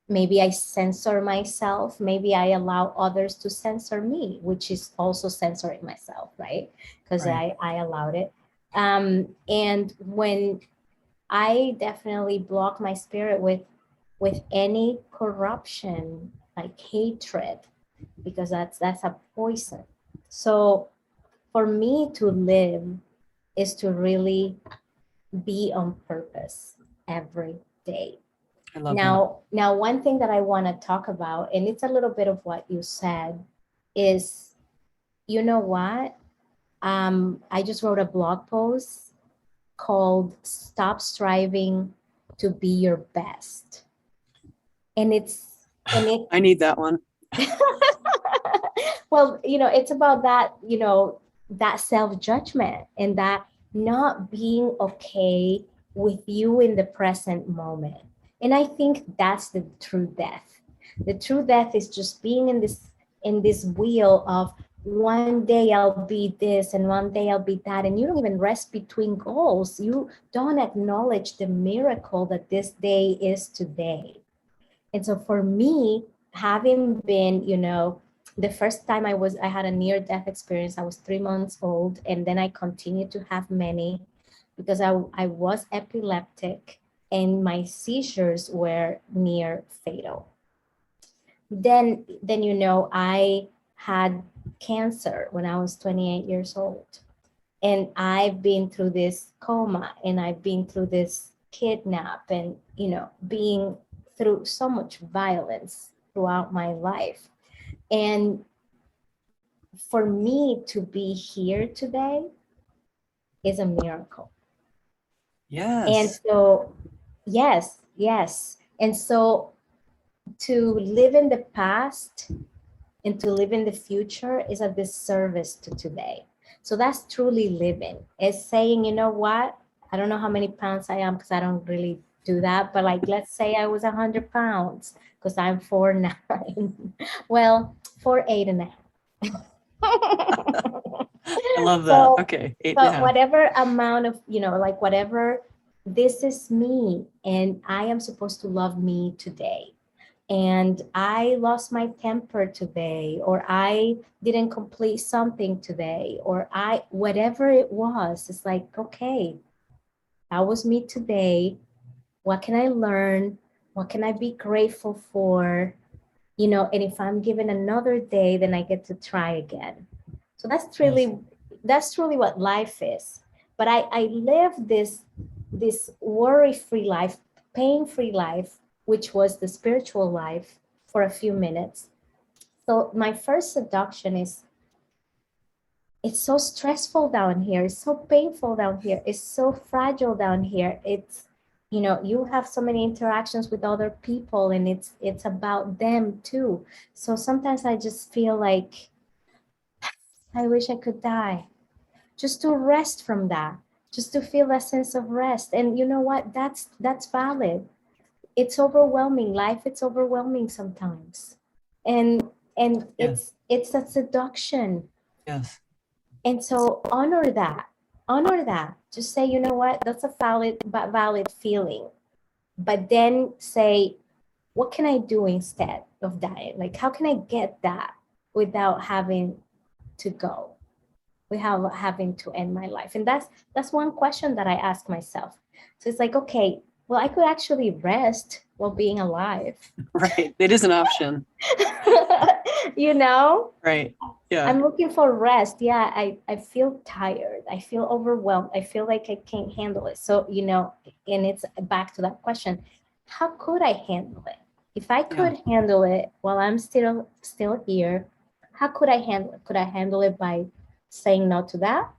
Maybe I censor myself. Maybe I allow others to censor me, which is also censoring myself, right? Because right. I allowed it. And when I definitely block my spirit with any corruption, like hatred, because that's a poison. So for me to live is to really be on purpose every day. I love that. Now, one thing that I want to talk about, and it's a little bit of what you said, is, you know what? I just wrote a blog post called "Stop Striving to Be Your Best." And I need that one. Well, it's about that, that self-judgment and that not being okay with you in the present moment. And I think that's the true death. The true death is just being in this wheel of one day I'll be this and one day I'll be that. And you don't even rest between goals. You don't acknowledge the miracle that this day is today. And so for me, having been, the first time I had a near-death experience, I was 3 months old. And then I continued to have many because I was epileptic and my seizures were near fatal. Then I had cancer when I was 28 years old. And I've been through this coma, and I've been through this kidnap, and, being through so much violence throughout my life. And for me to be here today is a miracle. Yes. And so, yes. And so to live in the past and to live in the future is a disservice to today. So that's truly living. It's saying, you know what? I don't know how many pounds I am because I don't really do that. But like, let's say I was 100 pounds because I'm 4'9". Well, 4'8.5". I love that. So, Okay. 8.5. but whatever amount of, like whatever, this is me, and I am supposed to love me today. And I lost my temper today, or I didn't complete something today, or whatever it was, it's like, okay, that was me today. What can I learn? What can I be grateful for? And if I'm given another day, then I get to try again. So that's truly what life is. But I live this worry-free life, pain-free life, which was the spiritual life, for a few minutes. So my first seduction is, it's so stressful down here. It's so painful down here. It's so fragile down here. It's, you have so many interactions with other people, and it's about them too. So sometimes I just feel like I wish I could die, just to rest from that, just to feel that sense of rest. And you know what? That's valid. It's overwhelming. Life, it's overwhelming sometimes. And Yes. it's a seduction. Yes. And so honor that. Just say, you know what? That's a valid feeling. But then say, what can I do instead of dying? Like, how can I get that without having to go, without having to end my life? And that's one question that I ask myself. So it's like, okay, well, I could actually rest while being alive. Right. It is an option. Right. Yeah. I'm looking for rest. Yeah, I feel tired. I feel overwhelmed. I feel like I can't handle it. So, and it's back to that question. How could I handle it? If I could handle it while I'm still here, how could I handle it? Could I handle it by saying no to that?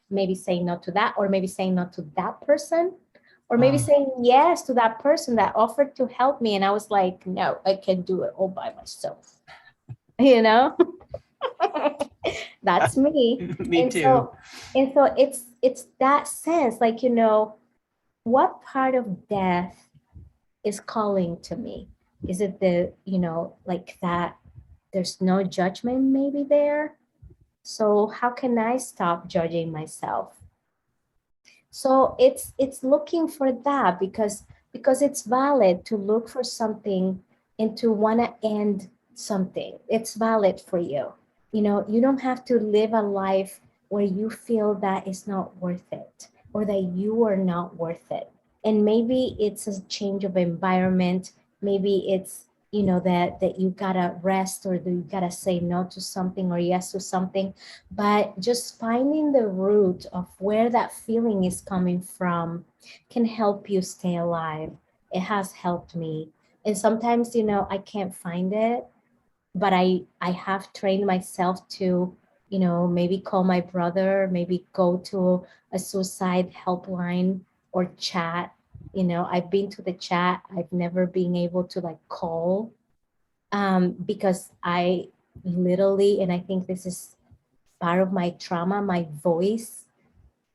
Maybe saying no to that, or maybe saying no to that person, or maybe saying yes to that person that offered to help me. And I was like, no, I can do it all by myself. That's me. Me too. And so it's that sense, like, what part of death is calling to me? Is it the, like that there's no judgment maybe there? So how can I stop judging myself? So it's looking for that, because it's valid to look for something and to want to end something. It's valid for you. You don't have to live a life where you feel that it's not worth it, or that you are not worth it. And maybe it's a change of environment. Maybe it's, that you gotta rest, or that you gotta say no to something or yes to something. But just finding the root of where that feeling is coming from can help you stay alive. It has helped me. And sometimes, I can't find it, but I have trained myself to, maybe call my brother, maybe go to a suicide helpline or chat. I've been to the chat. I've never been able to like call, because I literally, and I think this is part of my trauma, my voice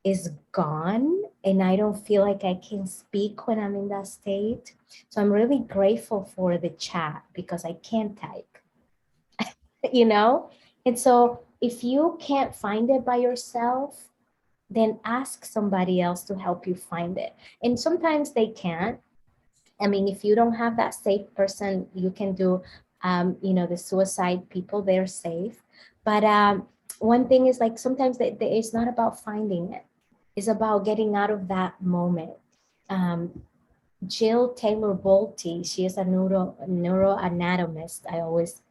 is gone, and I don't feel like I can speak when I'm in that state. So I'm really grateful for the chat, because I can't type. And so if you can't find it by yourself, then ask somebody else to help you find it. And sometimes they can't. I mean, if you don't have that safe person, you can do, the suicide people, they're safe. But one thing is, like, sometimes it's not about finding it. It's about getting out of that moment. Jill Taylor Bolte, she is a neuroanatomist. I always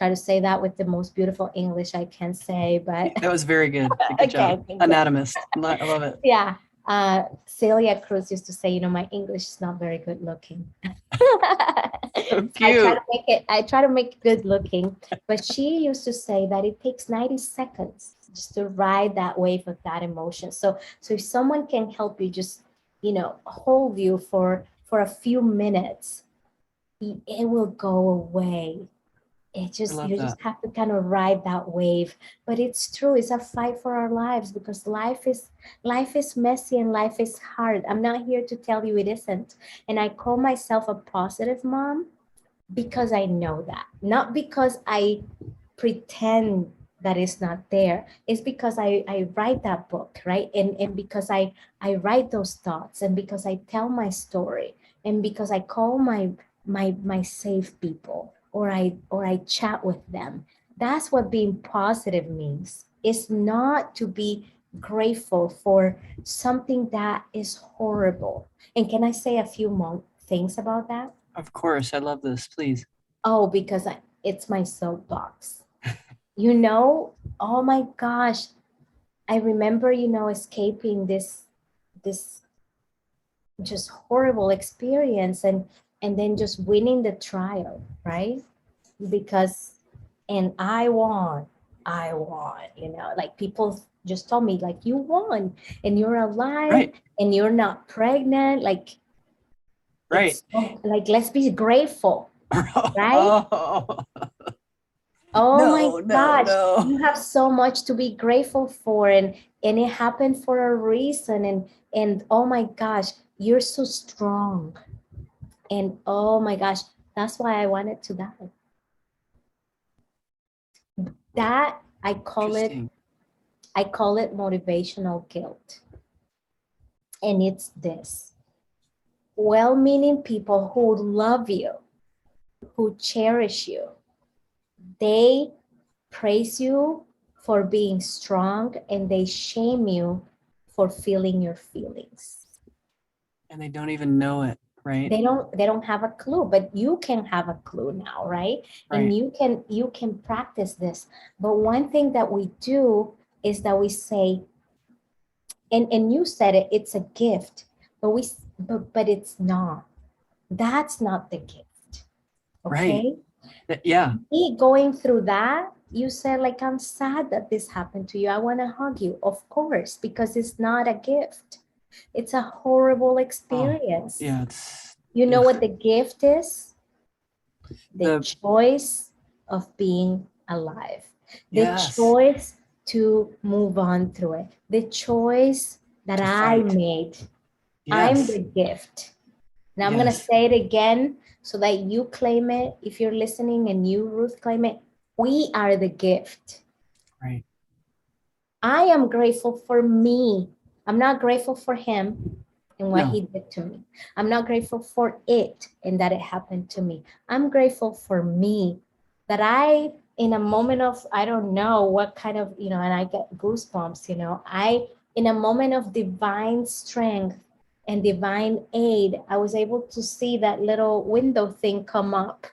try to say that with the most beautiful English I can say, but That was very good. Good job. okay, Anatomist. I love it. yeah. Celia Cruz used to say, my English is not very good looking. So cute. I try to make it good looking, but she used to say that it takes 90 seconds just to ride that wave of that emotion. So if someone can help you just, hold you for a few minutes, it will go away. You just have to kind of ride that wave. But it's true, it's a fight for our lives, because life is messy and life is hard. I'm not here to tell you it isn't. And I call myself a positive mom because I know that, not because I pretend that it's not there. It's because I write that book, right? And because I write those thoughts, and because I tell my story, and because I call my safe people, or I chat with them. That's what being positive means. It's not to be grateful for something that is horrible. And can I say a few more things about that? Of course. I love this. Please. Oh, because it's my soapbox. Oh my gosh. I remember, escaping this just horrible experience, and then just winning the trial, right? And I won, like people just told me, like, you won and you're alive, right, and you're not pregnant. Like, right. Like, let's be grateful, right? Oh my gosh, no. You have so much to be grateful for, and it happened for a reason, and oh my gosh, you're so strong. And oh my gosh, that's why I wanted to die. That I call it motivational guilt. And it's this: well-meaning people who love you, who cherish you, they praise you for being strong, and they shame you for feeling your feelings. And they don't even know it, right? They don't have a clue, but you can have a clue now, right? And you can practice this. But one thing that we do is that we say, and you said it, it's a gift, but it's not. That's not the gift. Okay? Right. Yeah. Me going through that, you said, like, I'm sad that this happened to you. I want to hug you, of course, because it's not a gift. It's a horrible experience. Oh, yeah. You know what the gift is? The choice of being alive. The choice to move on through it. The choice that I made. I'm the gift. Now I'm going to say it again so that you claim it. If you're listening and you, Ruth, claim it. We are the gift. Right. I am grateful for me. I'm not grateful for him and what he did to me. I'm not grateful for it and that it happened to me. I'm grateful for me, that I, in a moment of, I don't know what kind of, and I get goosebumps, in a moment of divine strength and divine aid, I was able to see that little window thing come up.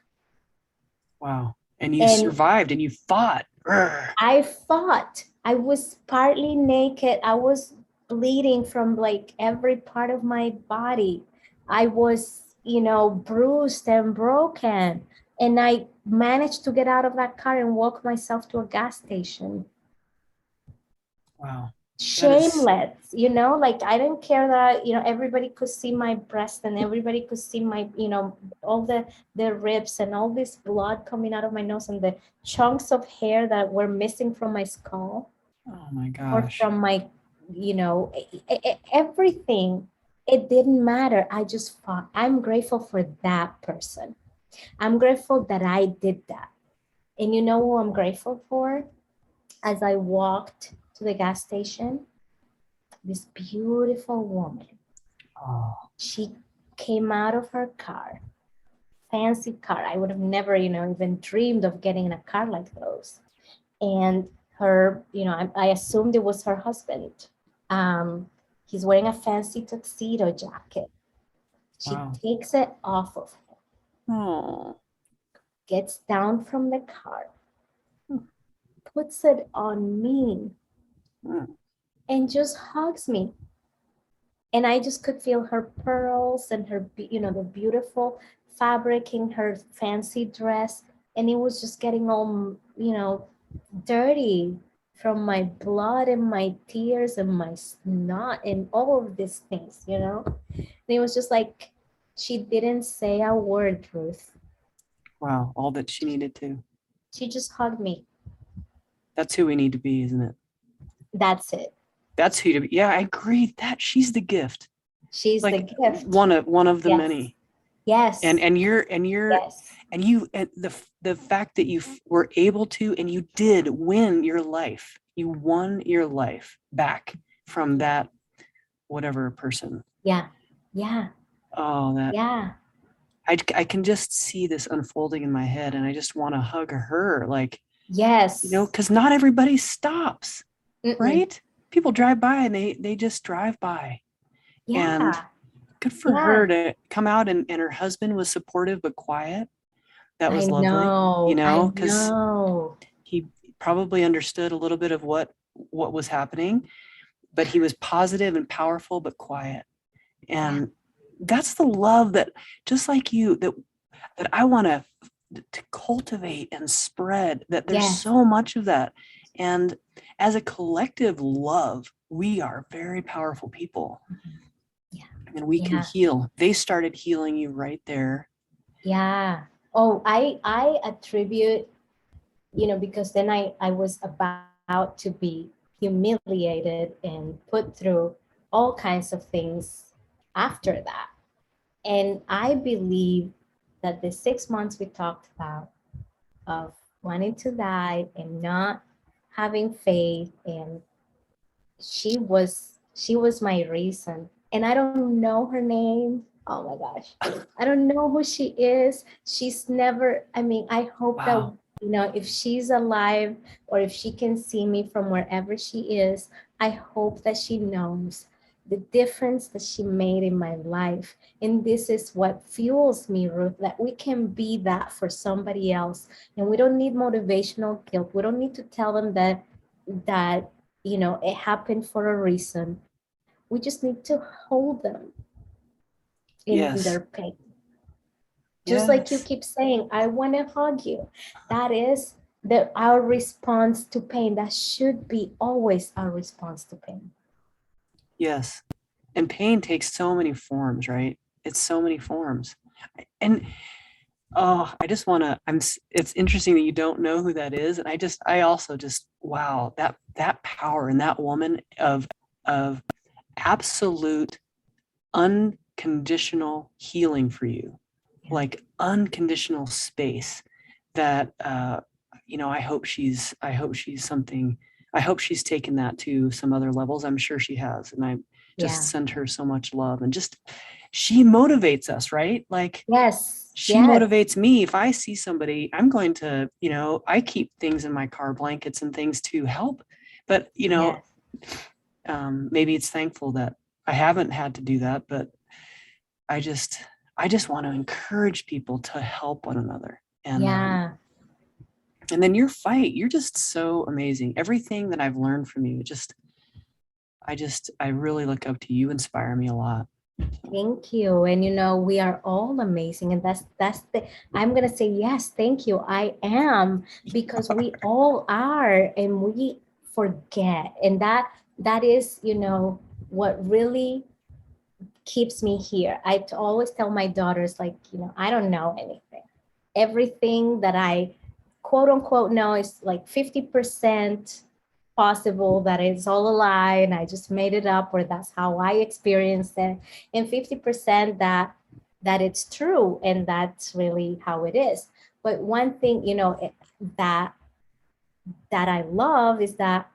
Wow. And you survived and you fought. I fought. I was partly naked. I was bleeding from like every part of my body. I was, bruised and broken. And I managed to get out of that car and walk myself to a gas station. Wow. Shameless, like I didn't care that, everybody could see my breast and everybody could see my, all the ribs and all this blood coming out of my nose and the chunks of hair that were missing from my skull. Oh my gosh. Or from my, everything. It didn't matter. I just fought. I'm grateful for that person. I'm grateful that I did that. And you know who I'm grateful for? As I walked to the gas station, this beautiful woman. Oh. She came out of her car, fancy car. I would have never, even dreamed of getting in a car like those. And her, I assumed it was her husband. He's wearing a fancy tuxedo jacket. She takes it off of him. Oh. Gets down from the car, puts it on me Mm. and just hugs me. And I just could feel her pearls and her, the beautiful fabric in her fancy dress. And it was just getting all, dirty from my blood and my tears and my snot and all of these things, And it was just like, she didn't say a word, Ruth. Wow, all that she needed to. She just hugged me. That's who we need to be, isn't it? That's it. That's who to be. Yeah, I agree. That she's the gift. She's like the gift. One of the Yes. many. Yes. And you're Yes. and you, and the fact that you were able to, and you did win your life. You won your life back from that whatever person. Yeah. Yeah. Oh, that. Yeah. I can just see this unfolding in my head, and I just want to hug her, like, Yes. because not everybody stops. Mm-mm. Right? People drive by and they just drive by. Yeah. And good for her to come out, and her husband was supportive but quiet. That was lovely, because he probably understood a little bit of what was happening, but he was positive and powerful but quiet. And that's the love that, just like you, that I want to cultivate and spread, that there's so much of that. And as a collective love, we are very powerful people. Yeah. And we can heal. They started healing you right there. Yeah. Oh, I attribute, because then I was about to be humiliated and put through all kinds of things after that. And I believe that the 6 months we talked about of wanting to die and not having faith, and she was my reason. And I don't know her name. Oh my gosh. I don't know who she is. She's never, I hope that, if she's alive, or if she can see me from wherever she is, I hope that she knows the difference that she made in my life. And this is what fuels me, Ruth, that we can be that for somebody else. And we don't need motivational guilt. We don't need to tell them that it happened for a reason. We just need to hold them in their pain. Just like you keep saying, I want to hug you. That is our response to pain. That should be always our response to pain. Yes. And pain takes so many forms, right? It's so many forms. And I just want to, it's interesting that you don't know who that is. And I also just, wow, that power in that woman of absolute unconditional healing for you, like unconditional space that, I hope she's taken that to some other levels. I'm sure she has. And I just send her so much love, and just, she motivates us, right? Like, she motivates me. If I see somebody, I'm going to, I keep things in my car, blankets and things to help, but maybe it's thankful that I haven't had to do that, but I just want to encourage people to help one another. And and then your fight, you're just so amazing. Everything that I've learned from you, I really look up to you, inspire me a lot. Thank you. And we are all amazing. And I'm going to say, yes, thank you. I am, because we all are, and we forget. And that is, what really keeps me here. I always tell my daughters, like, I don't know anything. Everything that I quote unquote know is like 50% possible, that it's all a lie and I just made it up, or that's how I experienced it, and 50% that it's true, and that's really how it is. But one thing, that I love is that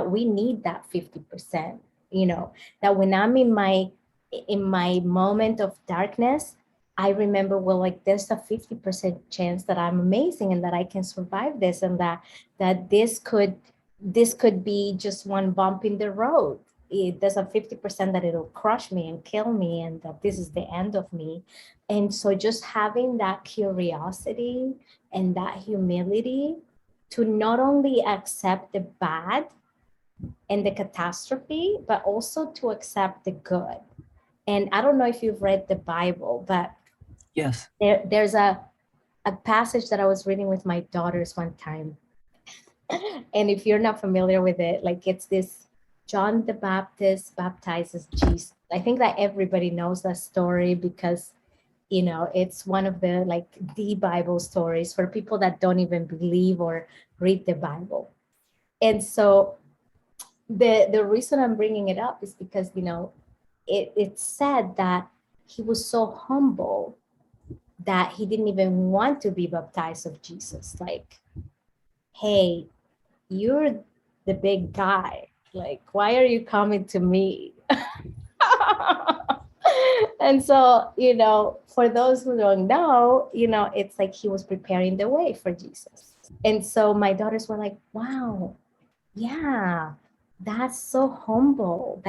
we need that 50%, that when I'm in my moment of darkness, I remember, well, like, there's a 50% chance that I'm amazing and that I can survive this, and that this could be just one bump in the road. There's a 50% that it'll crush me and kill me, and that this is the end of me. And so just having that curiosity and that humility to not only accept the bad and the catastrophe, but also to accept the good. And I don't know if you've read the Bible, but Yes. there's a passage that I was reading with my daughters one time. And if you're not familiar with it, like it's this John the Baptist baptizes Jesus. I think that everybody knows that story because, you know, it's one of the like the Bible stories for people that don't even believe or read the Bible. And so the reason I'm bringing it up is because, you know, it's said that he was so humble that he didn't even want to be baptized of Jesus. Like, hey, you're the big guy. Like, why are you coming to me? And so, you know, for those who don't know, you know, it's like he was preparing the way for Jesus. And so my daughters were like, wow, yeah, that's so humble.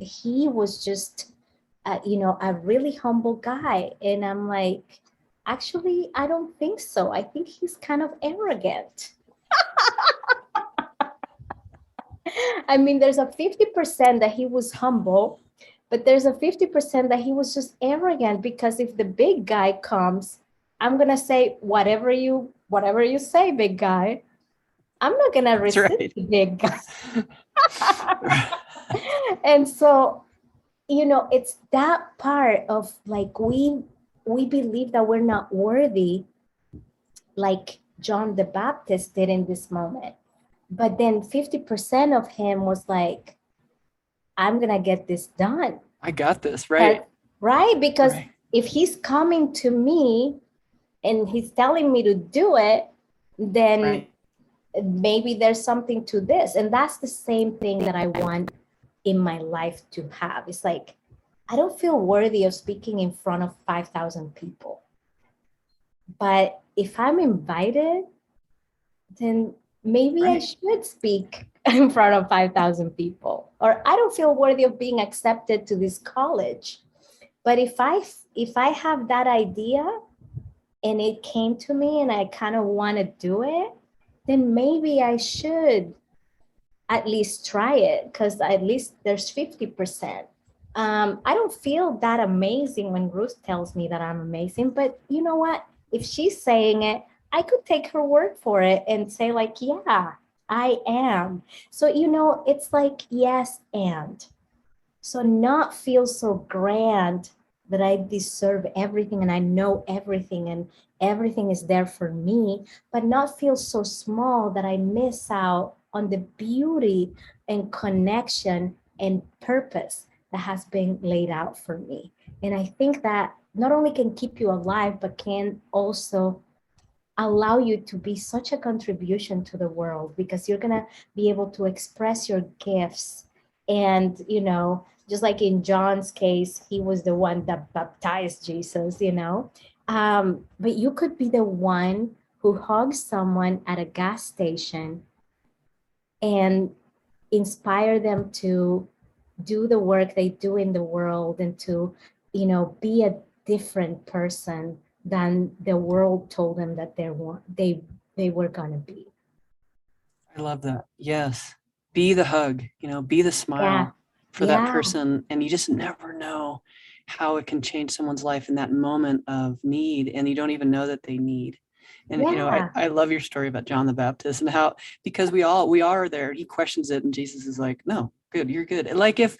He was just, you know, a really humble guy. And I'm like, actually, I don't think so. I think he's kind of arrogant. I mean, there's a 50% that he was humble, but there's a 50% that he was just arrogant, because if the big guy comes, I'm going to say, whatever you say, big guy. I'm not going to resist right. the big guy. And so, you know, it's that part of like, we believe that we're not worthy, like John the Baptist did in this moment. But then 50% of him was like, I'm going to get this done. I got this, right? Right? Because if he's coming to me and he's telling me to do it, then maybe there's something to this. And that's the same thing that I want in my life to have. It's like, I don't feel worthy of speaking in front of 5,000 people. But if I'm invited, then maybe I should speak in front of 5,000 people. Or I don't feel worthy of being accepted to this college. But if I have that idea and it came to me and I kind of want to do it, then maybe I should at least try it, because at least there's 50%. I don't feel that amazing when Ruth tells me that I'm amazing, but you know what? If she's saying it, I could take her word for it and say like, yeah, I am. So, you know, it's like, yes, and. So not feel so grand that I deserve everything and I know everything and everything is there for me, but not feel so small that I miss out on the beauty and connection and purpose that has been laid out for me. And I think that not only can keep you alive, but can also allow you to be such a contribution to the world, because you're going to be able to express your gifts. And, you know, just like in John's case, he was the one that baptized Jesus, you know, but you could be the one who hugs someone at a gas station and inspire them to do the work they do in the world and to, you know, be a different person than the world told them that they were going to be. I love that. Yes. Be the hug, you know, be the smile for that person. And you just never know how it can change someone's life in that moment of need. And you don't even know that they need. And, you know, I love your story about John the Baptist and how, because we are there, he questions it and Jesus is like, no, good, you're good. Like if,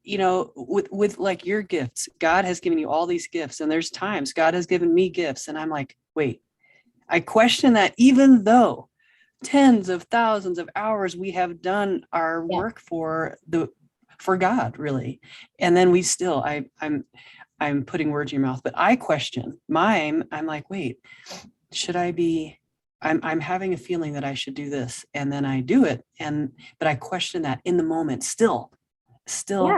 you know, with like your gifts, God has given you all these gifts, and there's times God has given me gifts. And I'm like, wait, I question that, even though tens of thousands of hours we have done our work for God, really. And then we still, I'm putting words in your mouth, but I question mine. I'm like, wait, should I be, I'm having a feeling that I should do this. And then I do it. But I question that in the moment, still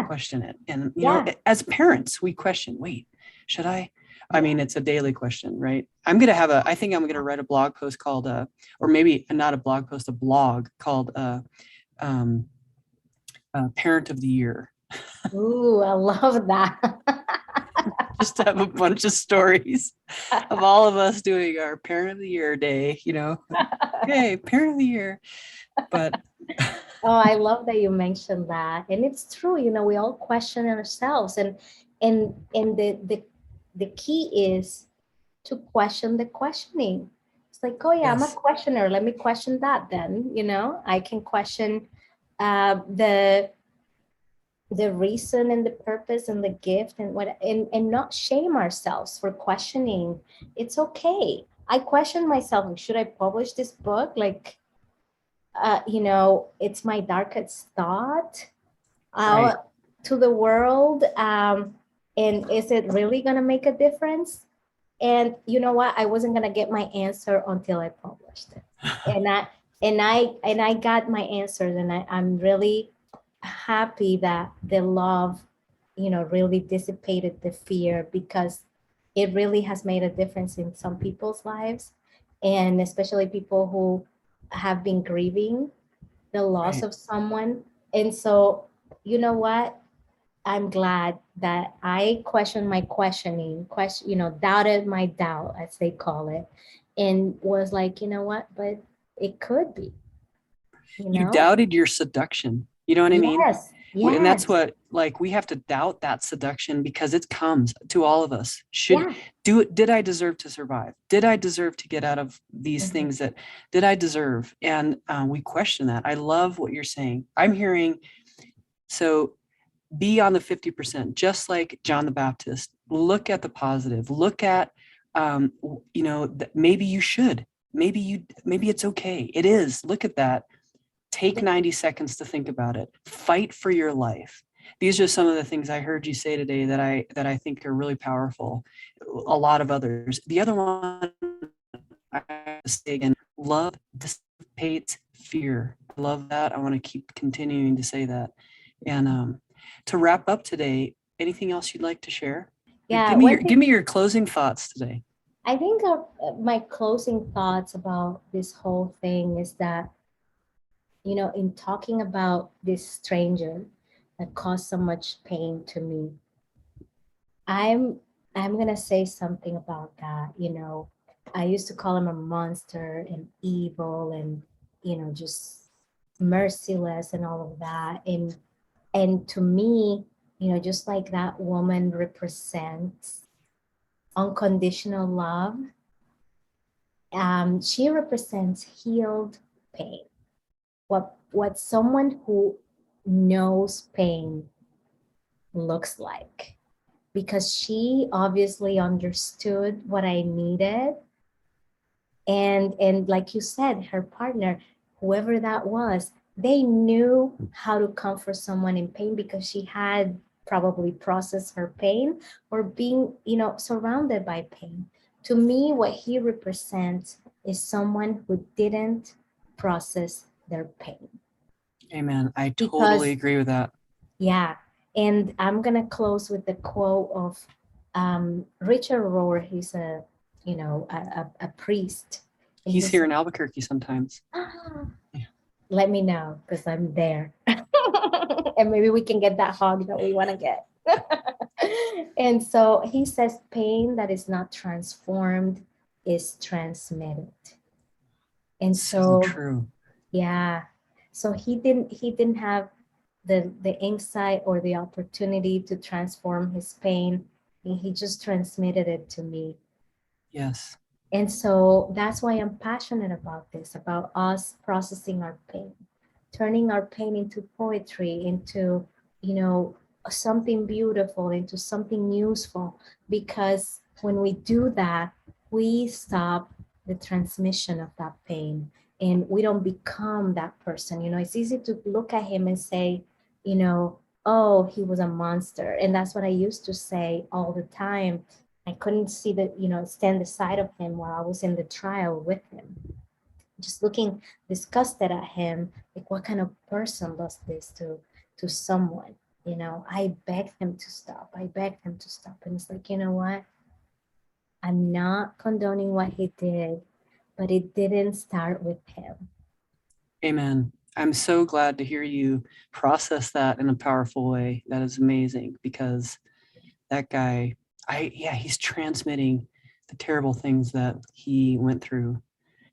question it. And, you know, as parents, we question, wait, should I? I mean, it's a daily question, right? I think I'm going to write a blog post called, or maybe not a blog post, a blog called Parent of the Year. Ooh, I love that. Just to have a bunch of stories of all of us doing our Parent of the Year day, you know, Hey, parent of the year. But Oh, I love that you mentioned that. And it's true, we all question ourselves, and the key is to question the questioning. It's like, oh yeah, I'm a yes, questioner. Let me question that then. I can question the reason and the purpose and the gift and what and not shame ourselves for questioning. It's okay. I question myself, like, should I publish this book? Like, it's my darkest thought right. out to the world. And is it really gonna make a difference? And you know what? I wasn't gonna get my answer until I published it. And I got my answers, and I'm really happy that the love, really dissipated the fear, because it really has made a difference in some people's lives, and especially people who have been grieving the loss Right. of someone. And so, you know what? I'm glad that I questioned my questioning, doubted my doubt, as they call it, and was like, you know what? But it could be, you You know? doubted your seduction. You know what I mean? Yes, And that's yes, what, like, we have to doubt that seduction because it comes to all of us. yeah. Did I deserve to survive? Did I deserve to get out of these Mhm. things that did I deserve? And we question that. I love what you're saying. I'm hearing, so be on the 50%, just like John the Baptist. Look at the positive. Look at, maybe you should, maybe it's okay. It is. Look at that. Take 90 seconds to think about it. Fight for your life. These are some of the things I heard you say today that I think are really powerful. A lot of others. The other one I have to say again, love dissipates fear. I love that. I want to keep continuing to say that. And to wrap up today, anything else you'd like to share? Yeah, Give me your closing thoughts today. I think my closing thoughts about this whole thing is that, in talking about this stranger that caused so much pain to me, I'm I'm gonna say something about that. I used to call him a monster and evil and, just merciless and all of that. And to me, just like that woman represents unconditional love, she represents healed pain. What someone who knows pain looks like, because she obviously understood what I needed. And like you said, her partner, whoever that was, they knew how to comfort someone in pain, because she had probably processed her pain, or being, surrounded by pain. To me, what he represents is someone who didn't process their pain. Amen. I totally Because, agree with that. yeah, and I'm gonna close with the quote of Richard Rohr. He's a priest, and He's he's here in Albuquerque sometimes. ah, Yeah. let me know, because I'm there, and maybe we can get that hug that we want to get. And so he says, pain that is not transformed is transmitted. And So so, true. yeah, so he didn't have the insight or the opportunity to transform his pain, and he just transmitted it to me. Yes. And so that's why I'm passionate about this, about us processing our pain, turning our pain into poetry, into, something beautiful, into something useful. Because when we do that, we stop the transmission of that pain, and we don't become that person. It's easy to look at him and say, oh, he was a monster. And that's what I used to say all the time. I couldn't see stand the side of him while I was in the trial with him. Just looking disgusted at him, like, what kind of person does this to someone? I begged him to stop. I begged him to stop. And it's like, you know what? I'm not condoning what he did, but it didn't start with him. Amen. I'm so glad to hear you process that in a powerful way. That is amazing because that guy, he's transmitting the terrible things that he went through.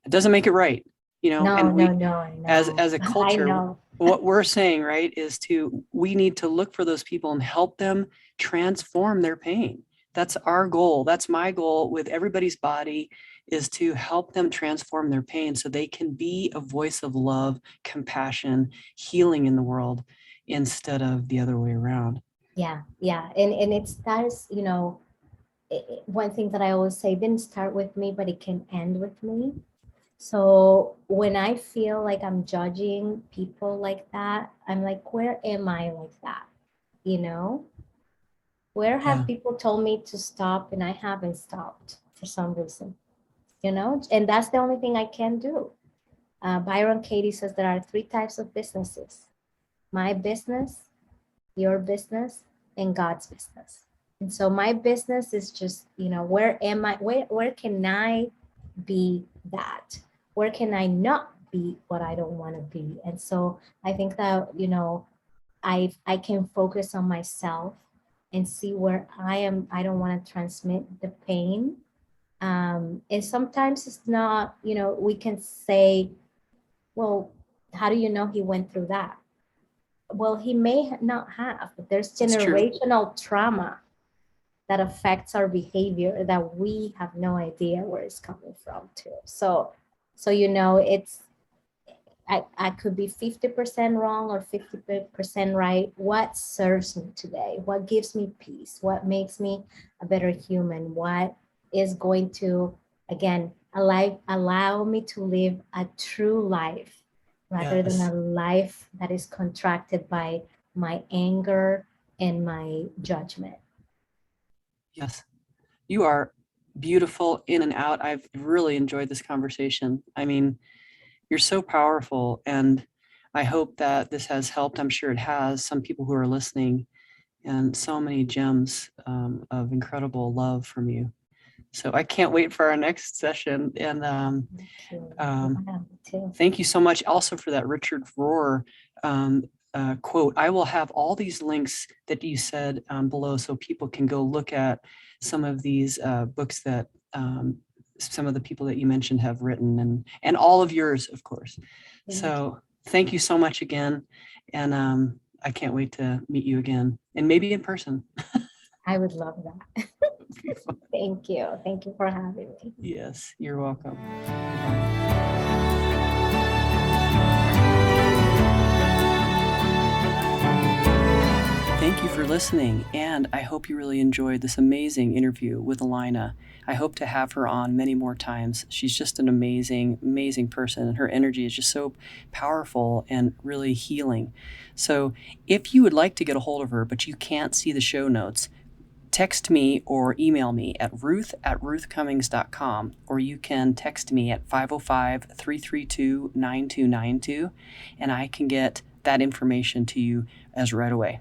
It doesn't make it right. and we, no. as a I culture, know. what we're saying, right, is we need to look for those people and help them transform their pain. That's our goal. That's my goal with everybody's body, is to help them transform their pain so they can be a voice of love, compassion, healing in the world instead of the other way around. Yeah. And it starts, one thing that I always say, didn't start with me, but it can end with me. So when I feel like I'm judging people like that, I'm like, where am I like that? Where have Yeah. people told me to stop and I haven't stopped for some reason, and that's the only thing I can do. Byron Katie says there are 3 types of businesses: my business, your business, and God's business. And so my business is just, where am I? Where can I be that? Where can I not be what I don't want to be? And so I think that, I can focus on myself and see where I am. I don't want to transmit the pain. And sometimes it's not, we can say, well, how do you know he went through that? Well, he may not have, but there's generational trauma that affects our behavior that we have no idea where it's coming from too. So it's, I could be 50% wrong or 50% right. What serves me today? What gives me peace? What makes me a better human? What is going to, again, allow me to live a true life rather than a life that is contracted by my anger and my judgment. Yes, you are beautiful in and out. I've really enjoyed this conversation. I mean, you're so powerful, and I hope that this has helped. I'm sure it has, some people who are listening, and so many gems of incredible love from you. So I can't wait for our next session. And thank you so much also for that Richard Rohr quote. I will have all these links that you said below so people can go look at some of these books that some of the people that you mentioned have written, and all of yours, of course. So thank you so much again. And I can't wait to meet you again, and maybe in person. I would love that. Thank you. Thank you for having me. Yes, you're welcome. Thank you for listening, and I hope you really enjoyed this amazing interview with Elayna. I hope to have her on many more times. She's just an amazing, amazing person, and her energy is just so powerful and really healing. So if you would like to get a hold of her, but you can't see the show notes, text me or email me at ruth@ruthcummings.com, or you can text me at 505-332-9292, and I can get that information to you as right away.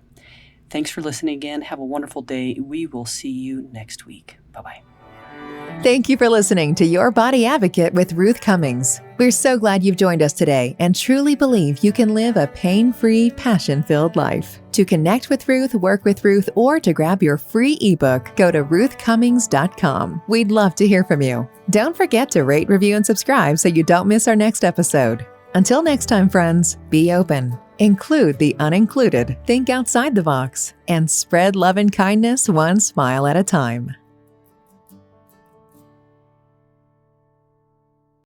Thanks for listening again. Have a wonderful day. We will see you next week. Bye-bye. Thank you for listening to Your Body Advocate with Ruth Cummings. We're so glad you've joined us today and truly believe you can live a pain-free, passion-filled life. To connect with Ruth, work with Ruth, or to grab your free ebook, go to ruthcummings.com. We'd love to hear from you. Don't forget to rate, review, and subscribe so you don't miss our next episode. Until next time, friends, be open, include the unincluded, think outside the box, and spread love and kindness one smile at a time.